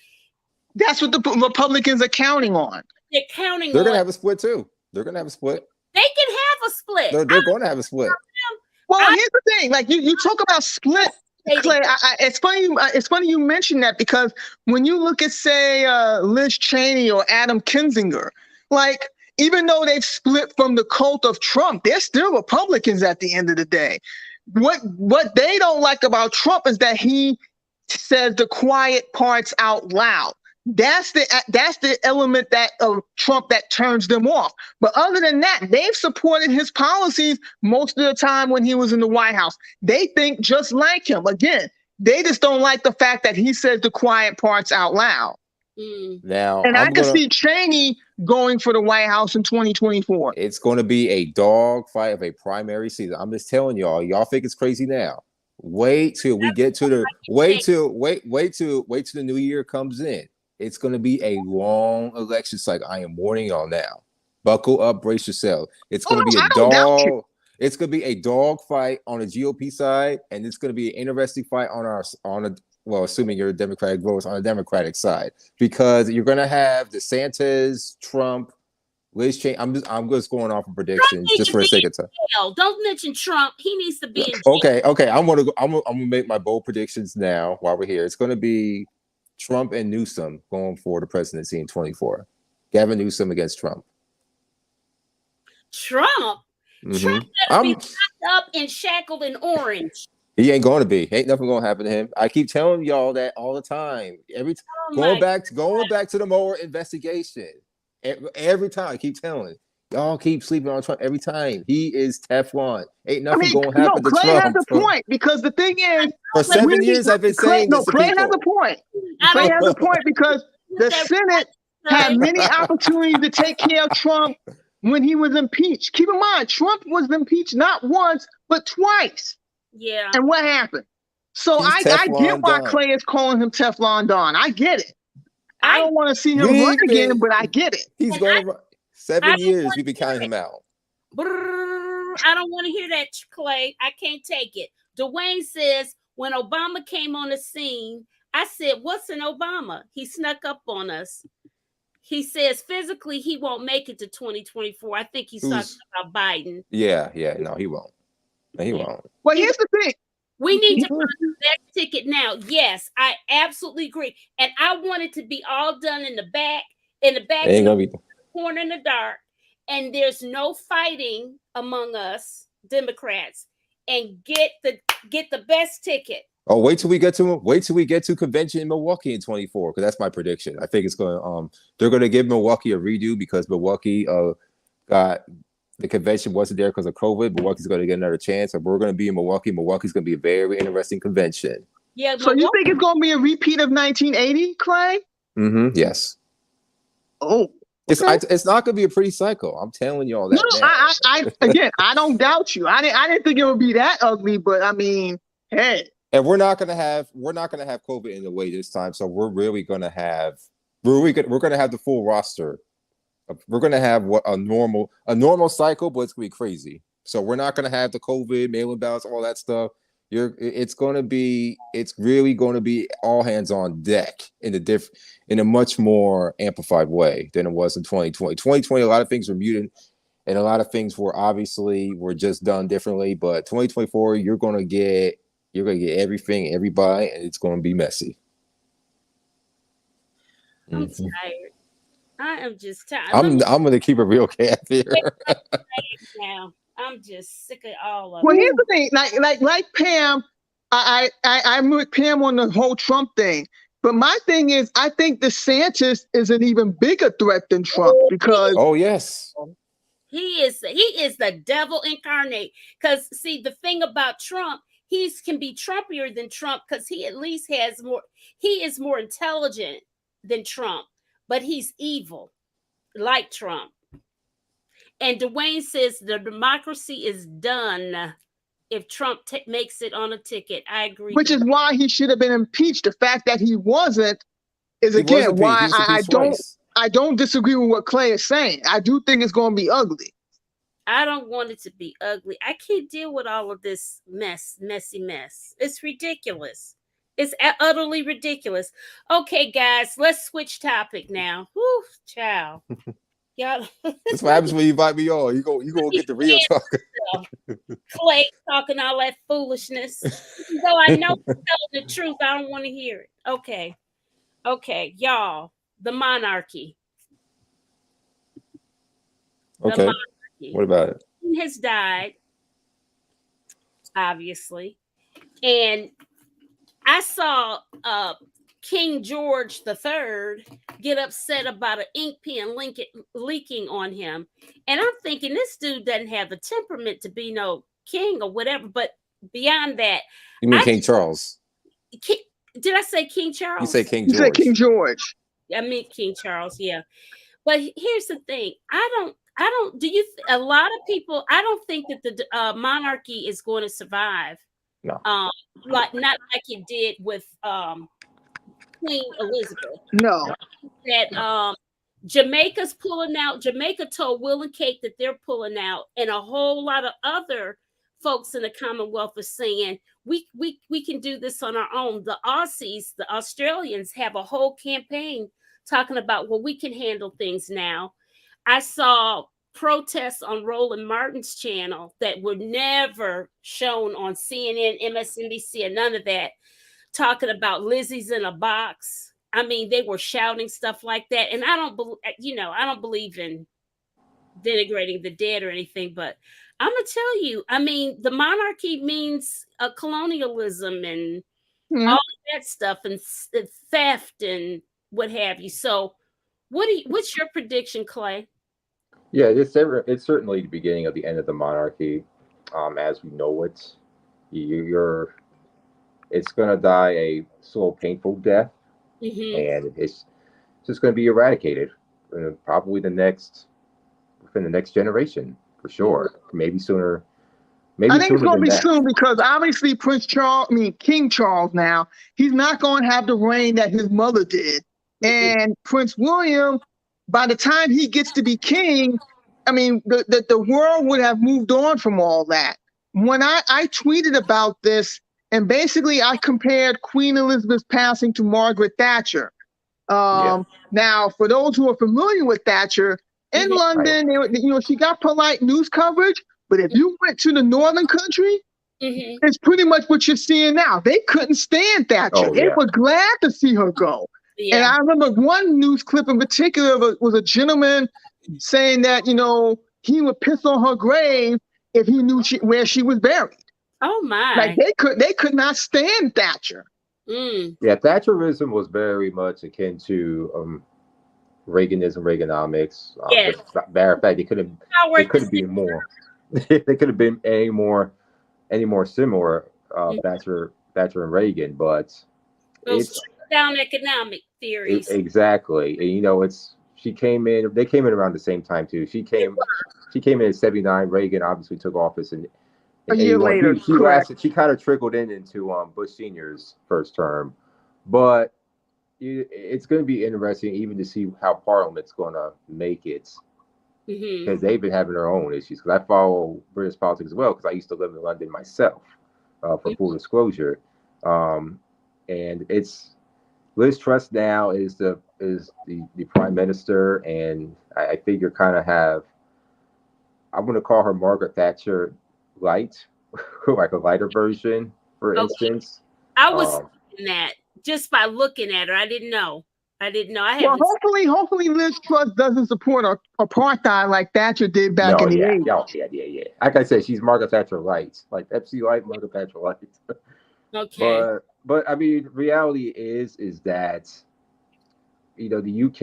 B: that's what the Republicans are counting on.
A: They're counting.
C: They're gonna have a split too. They're gonna have a split.
A: They can have a split.
C: They're going to have a split.
B: Well, here's the thing. Like you talk about split, Clay. It's funny. It's funny you mention that because when you look at, say, Liz Cheney or Adam Kinzinger, like, even though they've split from the cult of Trump, they're still Republicans at the end of the day. What they don't like about Trump is that he says the quiet parts out loud. That's the element that of Trump that turns them off. But other than that, they've supported his policies most of the time when he was in the White House. They think just like him. Again, they just don't like the fact that he says the quiet parts out loud.
C: Now,
B: and I can see Cheney going for the White House in 2024.
C: It's going to be a dog fight of a primary season. I'm just telling y'all think it's crazy now. Wait till we get to the wait till the new year comes in. It's going to be a long election cycle. I am warning y'all now. Buckle up, brace yourself. It's going to be a dog. It's going to be a dog fight on the GOP side, and it's going to be an interesting fight well, assuming you're a Democratic voters, on the Democratic side, because you're going to have DeSantis, Trump, Liz Cheney. I'm just going off of predictions just for the sake of time.
A: Don't mention Trump. He needs to be in jail.
C: Okay. I'm gonna make my bold predictions now while we're here. It's going to be Trump and Newsom going for the presidency in 2024. Gavin Newsom against Trump.
A: Trump better be locked up and shackled in orange.
C: He ain't going to be. Ain't nothing going to happen to him. I keep telling y'all that all the time. Going back to the Mueller investigation. Every time I keep telling y'all, keep sleeping on Trump. Every time he is Teflon. Ain't nothing going to happen to Trump.
B: Clay has a point, because the thing is,
C: for 7 years I've been saying this.
B: Clay has a point. Clay has a point because the Senate had many opportunities to take care of Trump when he was impeached. Keep in mind, Trump was impeached not once but twice.
A: Yeah.
B: And what happened? So I get why Clay is calling him Teflon Don. I get it. I don't want to see him run again, but I get it.
C: He's going to 7 years. We've been counting him out.
A: I don't want to hear that, Clay. I can't take it. Dwayne says, when Obama came on the scene, I said, what's an Obama? He snuck up on us. He says physically he won't make it to 2024. I think he's talking about Biden.
C: Yeah. No, he won't. No, he won't.
B: Well, here's the thing.
A: We need to find the next ticket now. Yes, I absolutely agree. And I want it to be all done in the back corner in the dark. And there's no fighting among us Democrats, and get the best ticket.
C: Oh, wait till we get to convention in Milwaukee in 2024, because that's my prediction. I think it's going they're going to give Milwaukee a redo because Milwaukee got the convention wasn't there because of COVID. Milwaukee's going to get another chance. If we're going to be in Milwaukee, Milwaukee's going to be a very interesting convention.
A: Yeah.
B: So you think it's going to be a repeat of 1980, Clay?
C: Yes.
B: Oh.
C: It's not going to be a pretty cycle. I'm telling you all that.
B: No, again, I don't doubt you. I didn't think it would be that ugly, but I mean, hey.
C: And we're not gonna have COVID in the way this time. So we're really gonna have we're gonna have the full roster. We're gonna have what a normal cycle, but it's gonna be crazy. So we're not gonna have the COVID, mail-in ballots, all that stuff. It's really gonna be all hands on deck in a much more amplified way than it was in 2020. 2020, a lot of things were muted and a lot of things were just done differently. But 2024, you're gonna get everything, everybody, and it's gonna be messy.
A: I'm tired. I am just tired.
C: I'm gonna keep it real cat here.
A: Now I'm just sick of all of
B: Well,
A: it.
B: here's the thing, like Pam, I'm with Pam on the whole Trump thing. But my thing is, I think DeSantis is an even bigger threat than Trump because
C: oh yes,
A: he is the devil incarnate. Because see, the thing about Trump, he can be Trumpier than Trump because he at least has more. He is more intelligent than Trump, but he's evil, like Trump. And Dwayne says the democracy is done if Trump makes it on a ticket. I agree.
B: Which is why he should have been impeached. The fact that he wasn't is again why I don't disagree with what Clay is saying. I do think it's going to be ugly.
A: I don't want it to be ugly. I can't deal with all of this messy mess. It's ridiculous. It's utterly ridiculous. Okay, guys, let's switch topic now. Whew, child. Y'all.
C: That's what happens when you invite me on. You go get the real talk.
A: Clay talking all that foolishness. Even though I know he's telling the truth, I don't want to hear it. Okay, y'all. The monarchy.
C: Okay. What about it?
A: He has died, obviously. And I saw King George III get upset about an ink pen leaking on him. And I'm thinking this dude doesn't have the temperament to be no king or whatever. But beyond that.
C: You mean King Charles?
A: Did I say King Charles?
C: You say King
B: George. You said King George.
A: I meant King Charles, yeah. But here's the thing. A lot of people, I don't think that the monarchy is going to survive.
C: No.
A: Not like it did with Queen Elizabeth.
B: No.
A: That Jamaica's pulling out. Jamaica told Will and Kate that they're pulling out, and a whole lot of other folks in the Commonwealth are saying we can do this on our own. The Aussies, the Australians have a whole campaign talking about, well, we can handle things now. I saw protests on Roland Martin's channel that were never shown on CNN, MSNBC, and none of that, talking about Lizzie's in a box. I mean, they were shouting stuff like that. And I don't believe in denigrating the dead or anything, but I'm going to tell you, I mean, the monarchy means colonialism and all that stuff and theft and what have you. So what's your prediction, Clay?
I: Yeah, it's certainly the beginning of the end of the monarchy, as we know it. It's going to die a slow, painful death, and it's just going to be eradicated, probably within the next generation, for sure. Maybe sooner.
B: I think it's going to be soon because obviously King Charles now, he's not going to have the reign that his mother did. And Prince William, by the time he gets to be king, I mean, the world would have moved on from all that. When I tweeted about this, and basically I compared Queen Elizabeth's passing to Margaret Thatcher. Now, for those who are familiar with Thatcher, in London, she got polite news coverage, but if you went to the northern country, it's pretty much what you're seeing now. They couldn't stand Thatcher. They were glad to see her go. Yeah. And I remember one news clip in particular was a gentleman saying that, he would piss on her grave if he knew where she was buried.
A: Oh my!
B: Like they could not stand Thatcher.
I: Yeah, Thatcherism was very much akin to Reaganism, Reaganomics. Matter of fact, they couldn't be more. They could have been any more similar. Thatcher and Reagan, but
A: it's down economic theories.
I: Exactly. And, they came in around the same time too. She came in at 79. Reagan obviously took office in
B: A year later,
I: She
B: correct.
I: lasted. She kind of trickled into Bush Senior's first term, but it's going to be interesting even to see how Parliament's going to make it, because they've been having their own issues. Because I follow British politics as well, because I used to live in London myself, for full disclosure. And it's Liz Truss now is the prime minister, and I figure kind of have, I'm going to call her Margaret Thatcher light, like a lighter version, for instance.
A: I was thinking that just by looking at her. I didn't know.
B: Well, hopefully Liz Truss doesn't support apartheid like Thatcher did back in the 80s.
I: Yeah. Like I said, she's Margaret Thatcher light, like Pepsi light, Margaret Thatcher light.
A: Okay.
I: But I mean, reality is that, the UK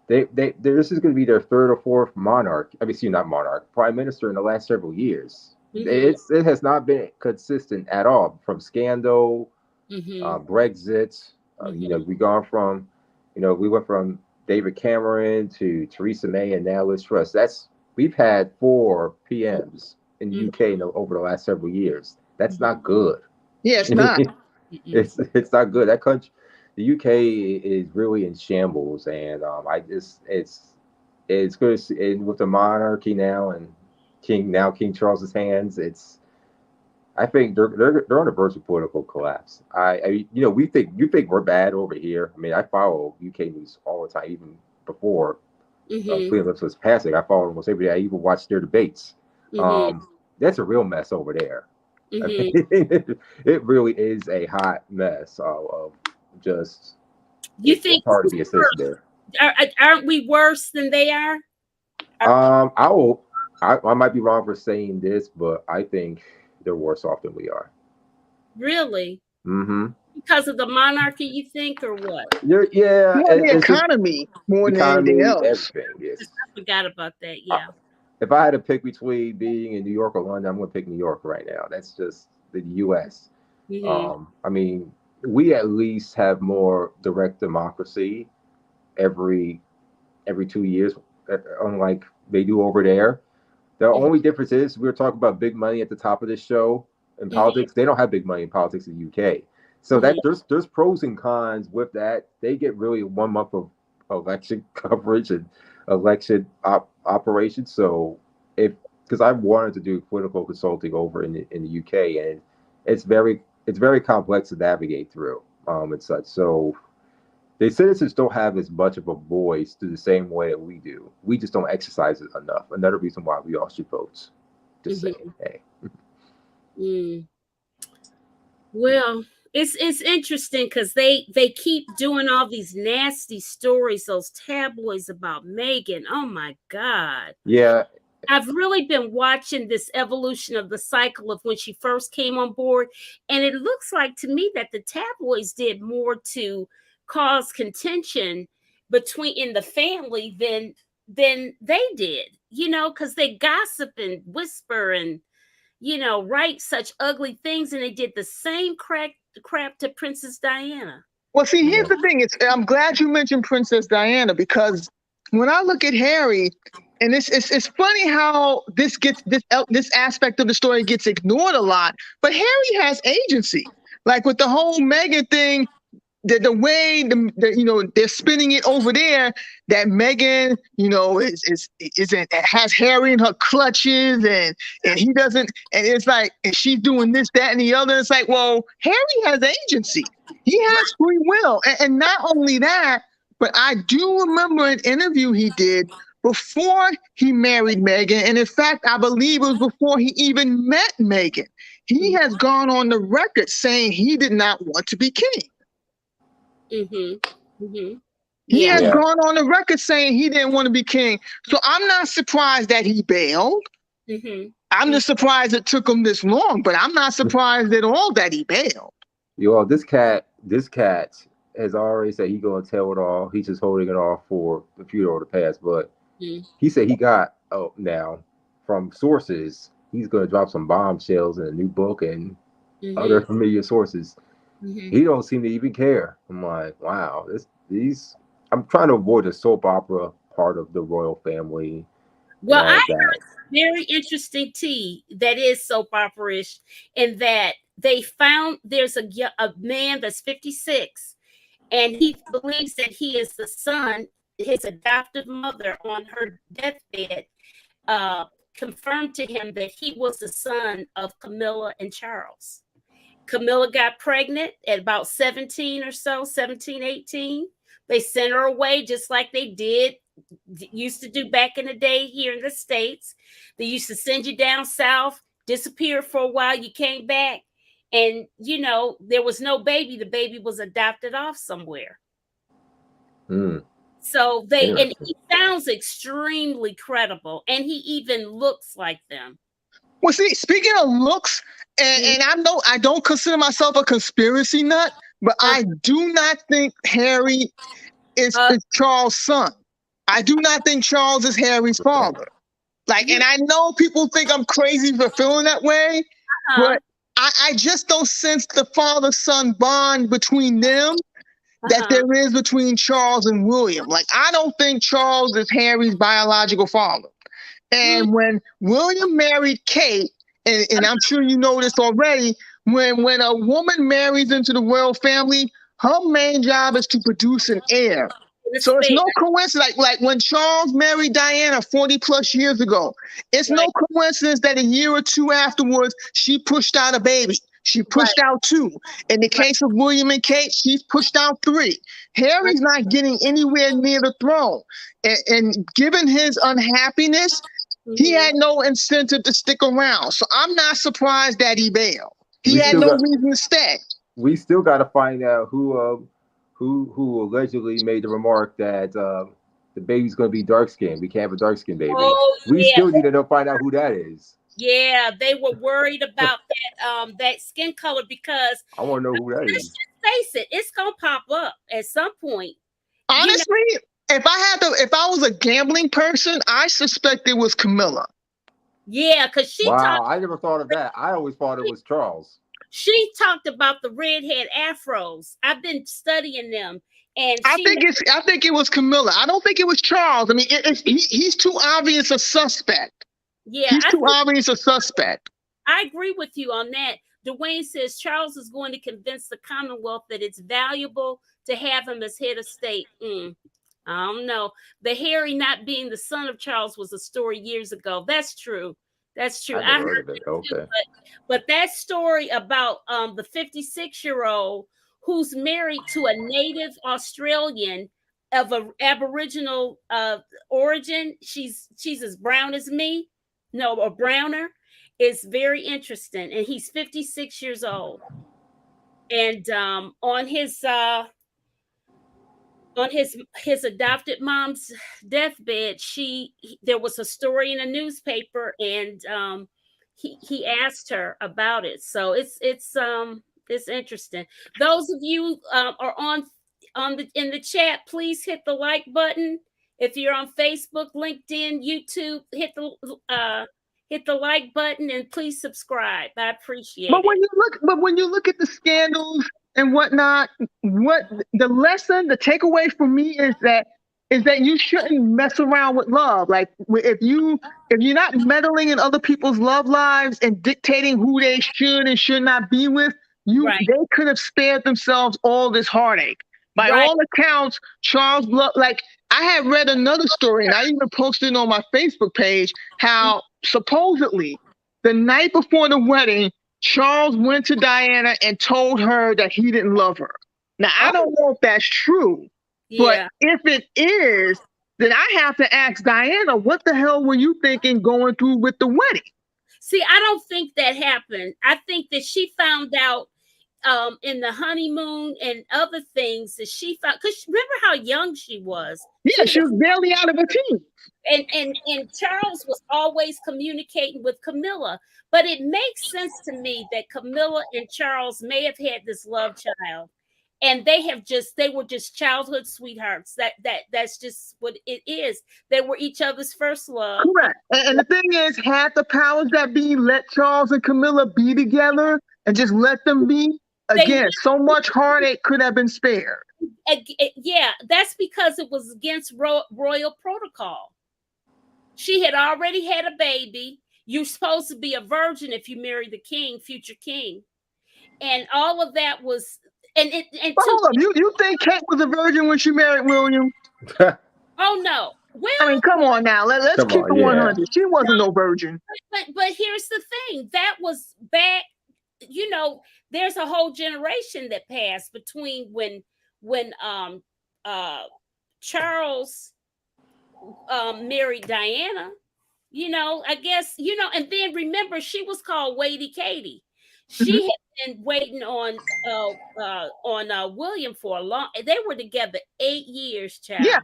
I: this is going to be their third or fourth monarch. I mean, not monarch, prime minister in the last several years. It has not been consistent at all, from scandal, Brexit. We went from David Cameron to Theresa May and now Liz Truss. We've had 4 PMs in the UK over the last several years. That's not good.
B: Yeah, it's not.
I: It's not good. That country, the UK, is really in shambles, and it's good to see, and with the monarchy now and King Charles's hands, I think they're on the verge of political collapse. You think we're bad over here. I mean, I follow UK news all the time, even before Queen Elizabeth was passing. I follow almost every day. I even watch their debates. That's a real mess over there. I mean, it really is a hot mess of just.
A: You think
I: it's hard to be a citizen there?
A: Aren't we worse than they are?
I: I might be wrong for saying this, but I think they're worse off than we are.
A: Really?
I: Mm-hmm.
A: Because of the monarchy, you think, or what?
I: Yeah,
B: the economy more than anything else.
I: Everything, yes.
A: I forgot about that. Yeah.
I: If I had to pick between being in New York or London, I'm going to pick New York right now. That's just the U.S. I mean, we at least have more direct democracy every 2 years, unlike they do over there. The only difference is we were talking about big money at the top of this show in politics. They don't have big money in politics in the UK. So that there's pros and cons with that. They get really 1 month of election coverage and election operations. So because I wanted to do political consulting over in the UK, and it's very complex to navigate through and such. So the citizens don't have as much of a voice to the same way that we do. We just don't exercise it enough. Another reason why we all should vote. Just saying, hey.
A: Well, it's interesting because they keep doing all these nasty stories, those tabloids about Meghan. Oh my God.
I: Yeah.
A: I've really been watching this evolution of the cycle of when she first came on board, and it looks like to me that the tabloids did more to cause contention in the family than they did, because they gossip and whisper and write such ugly things, and they did the same crap to Princess Diana.
B: Well, see, here's the thing. I'm glad you mentioned Princess Diana, because when I look at Harry, and it's funny how this aspect of the story gets ignored a lot, but Harry has agency. Like with the whole Meghan thing, the way they're spinning it over there, that Meghan has Harry in her clutches, and he doesn't, and it's like, and she's doing this, that, and the other. It's like, well, Harry has agency. He has free will, and not only that, but I do remember an interview he did before he married Meghan, and in fact, I believe it was before he even met Meghan. He has gone on the record saying he did not want to be king. He has gone on the record saying he didn't want to be king. So I'm not surprised that he bailed. I'm just surprised it took him this long, but I'm not surprised at all that he bailed.
I: Well, this cat has already said he's gonna tell it all. He's just holding it off for the future or the past. But he said he got now from sources, he's gonna drop some bombshells in a new book and other familiar sources. He don't seem to even care. I'm like, wow, I'm trying to avoid the soap opera part of the royal family.
A: Well, I
I: all that.
A: heard very interesting tea that is soap opera-ish, in that they found there's a man that's 56, and he believes that he is the son. His adoptive mother on her deathbed confirmed to him that he was the son of Camilla and Charles. Camilla got pregnant at about 17 or so, 17, 18. They sent her away just like they used to do back in the day here in the States. They used to send you down south, disappear for a while, you came back, and there was no baby. The baby was adopted off somewhere. So and he sounds extremely credible, and he even looks like them.
B: Well, see, speaking of looks, and I don't consider myself a conspiracy nut, but I do not think Harry is Charles' son. I do not think Charles is Harry's father. And I know people think I'm crazy for feeling that way, but I just don't sense the father-son bond between them that there is between Charles and William. I don't think Charles is Harry's biological father. And when William married Kate, and I'm sure you know this already, when a woman marries into the royal family, her main job is to produce an heir. So it's no coincidence, like when Charles married Diana 40 plus years ago, it's no coincidence that a year or two afterwards, she pushed out a baby. She pushed out 2. In the case of William and Kate, she's pushed out 3. Harry's not getting anywhere near the throne. And given his unhappiness, he had no incentive to stick around. So I'm not surprised that he bailed. He had no reason to stay.
I: We still got to find out who allegedly made the remark that the baby's going to be dark skinned. We can't have a dark skinned baby. We still need to find out who that is.
A: Yeah, they were worried about that skin color, because
I: I want to know who that is.
A: Just face it, it's gonna pop up at some point.
B: Honestly, if I was a gambling person, I suspect it was Camilla.
A: Yeah, because
I: I never thought of that. I always thought it was Charles.
A: She talked about the redhead afros. I've been studying them, and
B: I think it was Camilla. I don't think it was Charles. I mean, he's too obvious a suspect.
A: Yeah,
B: he's too obvious a suspect.
A: I agree with you on that. Dwayne says Charles is going to convince the Commonwealth that it's valuable to have him as head of state. I don't know. The Harry not being the son of Charles was a story years ago. That's true. That's true. I heard it too, but that story about the 56-year-old who's married to a native Australian of an Aboriginal origin, she's as brown as me, or browner, is very interesting. And he's 56 years old. And on his adopted mom's deathbed, there was a story in a newspaper, and he asked her about it. So it's interesting. Those of you are in the chat, please hit the like button. If you're on Facebook, LinkedIn, YouTube, hit the like button, and please subscribe. I appreciate it.
B: When you look at the scandals and whatnot, what the takeaway for me is that you shouldn't mess around with love. Like if you're not meddling in other people's love lives and dictating who they should and should not be with, they could have spared themselves all this heartache. By all accounts, Charles, I had read another story, and I even posted it on my Facebook page, how supposedly the night before the wedding, Charles went to Diana and told her that he didn't love her. Now, I don't know if that's true, but if it is, then I have to ask Diana, what the hell were you thinking going through with the wedding?
A: See, I don't think that happened. I think that she found out in the honeymoon and other things that she found, because remember how young she was.
B: Yeah, she was barely out of her teens.
A: And Charles was always communicating with Camilla. But it makes sense to me that Camilla and Charles may have had this love child, and they were just childhood sweethearts. That's just what it is. They were each other's first love.
B: Correct. And the thing is, had the powers that be let Charles and Camilla be together and just let them be, again, so much heartache could have been spared.
A: Yeah, that's because it was against royal protocol. She had already had a baby. You're supposed to be a virgin if you marry the king, future king. And all of that was, and
B: hold up, you think Kate was a virgin when she married William?
A: Oh no. Well,
B: I mean, come on now. Let's keep it 100. She wasn't no virgin.
A: But here's the thing. That was back, you know, there's a whole generation that passed between when Charles married Diana. You know, I guess, you know, and then remember, she was called Waity Katie. She had been waiting on William for a long. They were together 8 years, child.
B: Yeah,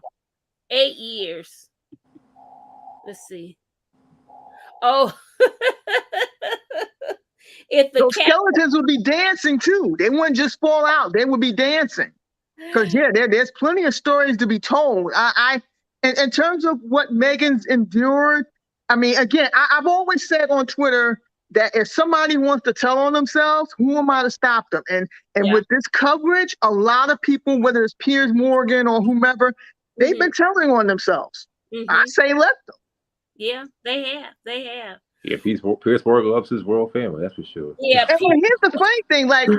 A: 8 years. Let's see. Oh, if the
B: those skeletons would be dancing too. They wouldn't just fall out; they would be dancing. Because there's plenty of stories to be told. In terms of what Meghan's endured, I mean, again, I've always said on Twitter that if somebody wants to tell on themselves, who am I to stop them? And with this coverage, a lot of people, whether it's Piers Morgan or whomever, they've been telling on themselves. I say let them.
A: Yeah, they have. They have.
I: Yeah, Piers Morgan loves his royal family, that's for sure.
A: Yeah.
B: And here's the funny thing, like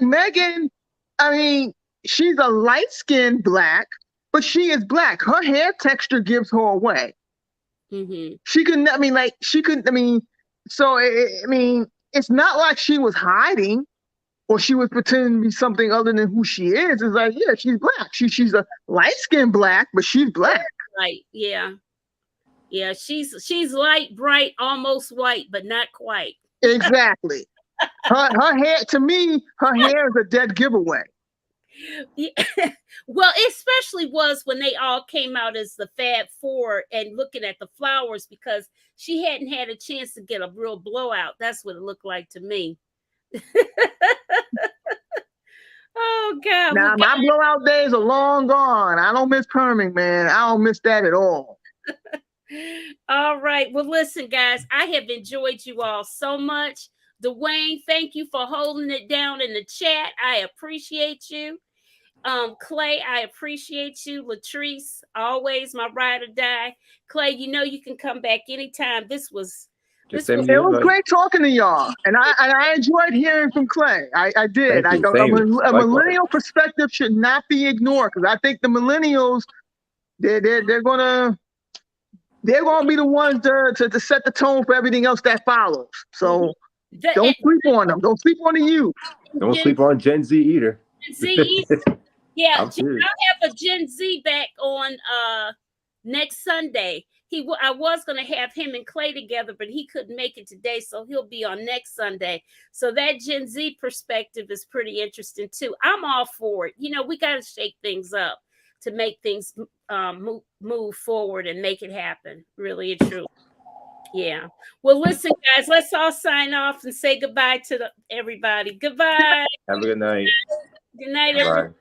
B: Meghan, she's a light-skinned black, but she is black. Her hair texture gives her away. She couldn't. So it's not like she was hiding or she was pretending to be something other than who she is. It's like, yeah, she's black. She's a light-skinned black, but she's black.
A: Right. Yeah. Yeah. She's light, bright, almost white, but not quite.
B: Exactly. Her hair, to me, her hair is a dead giveaway.
A: Yeah. Well, it especially was when they all came out as the Fab Four and looking at the flowers, because she hadn't had a chance to get a real blowout. That's what it looked like to me. Oh God!
B: Now my blowout days are long gone. I don't miss perming, man. I don't miss that at all.
A: All right. Well, listen, guys, I have enjoyed you all so much. Dwayne, thank you for holding it down in the chat. I appreciate you. Clay, I appreciate you. Latrice, always my ride or die. Clay, you know you can come back anytime. It was
B: great talking to y'all, and I enjoyed hearing from Clay. I did. A millennial perspective should not be ignored, because I think the millennials, they're gonna be the ones to set the tone for everything else that follows. So don't sleep on them. Don't sleep on the youth.
I: Don't sleep on Gen Z either.
A: Gen Z either. Yeah, I'll have a Gen Z back on next Sunday. I was going to have him and Clay together, but he couldn't make it today, so he'll be on next Sunday. So that Gen Z perspective is pretty interesting too. I'm all for it. You know, we got to shake things up to make things move forward and make it happen. Really and truly. Yeah. Well, listen, guys, let's all sign off and say goodbye to everybody. Goodbye.
I: Have a good night.
A: Good night, everybody.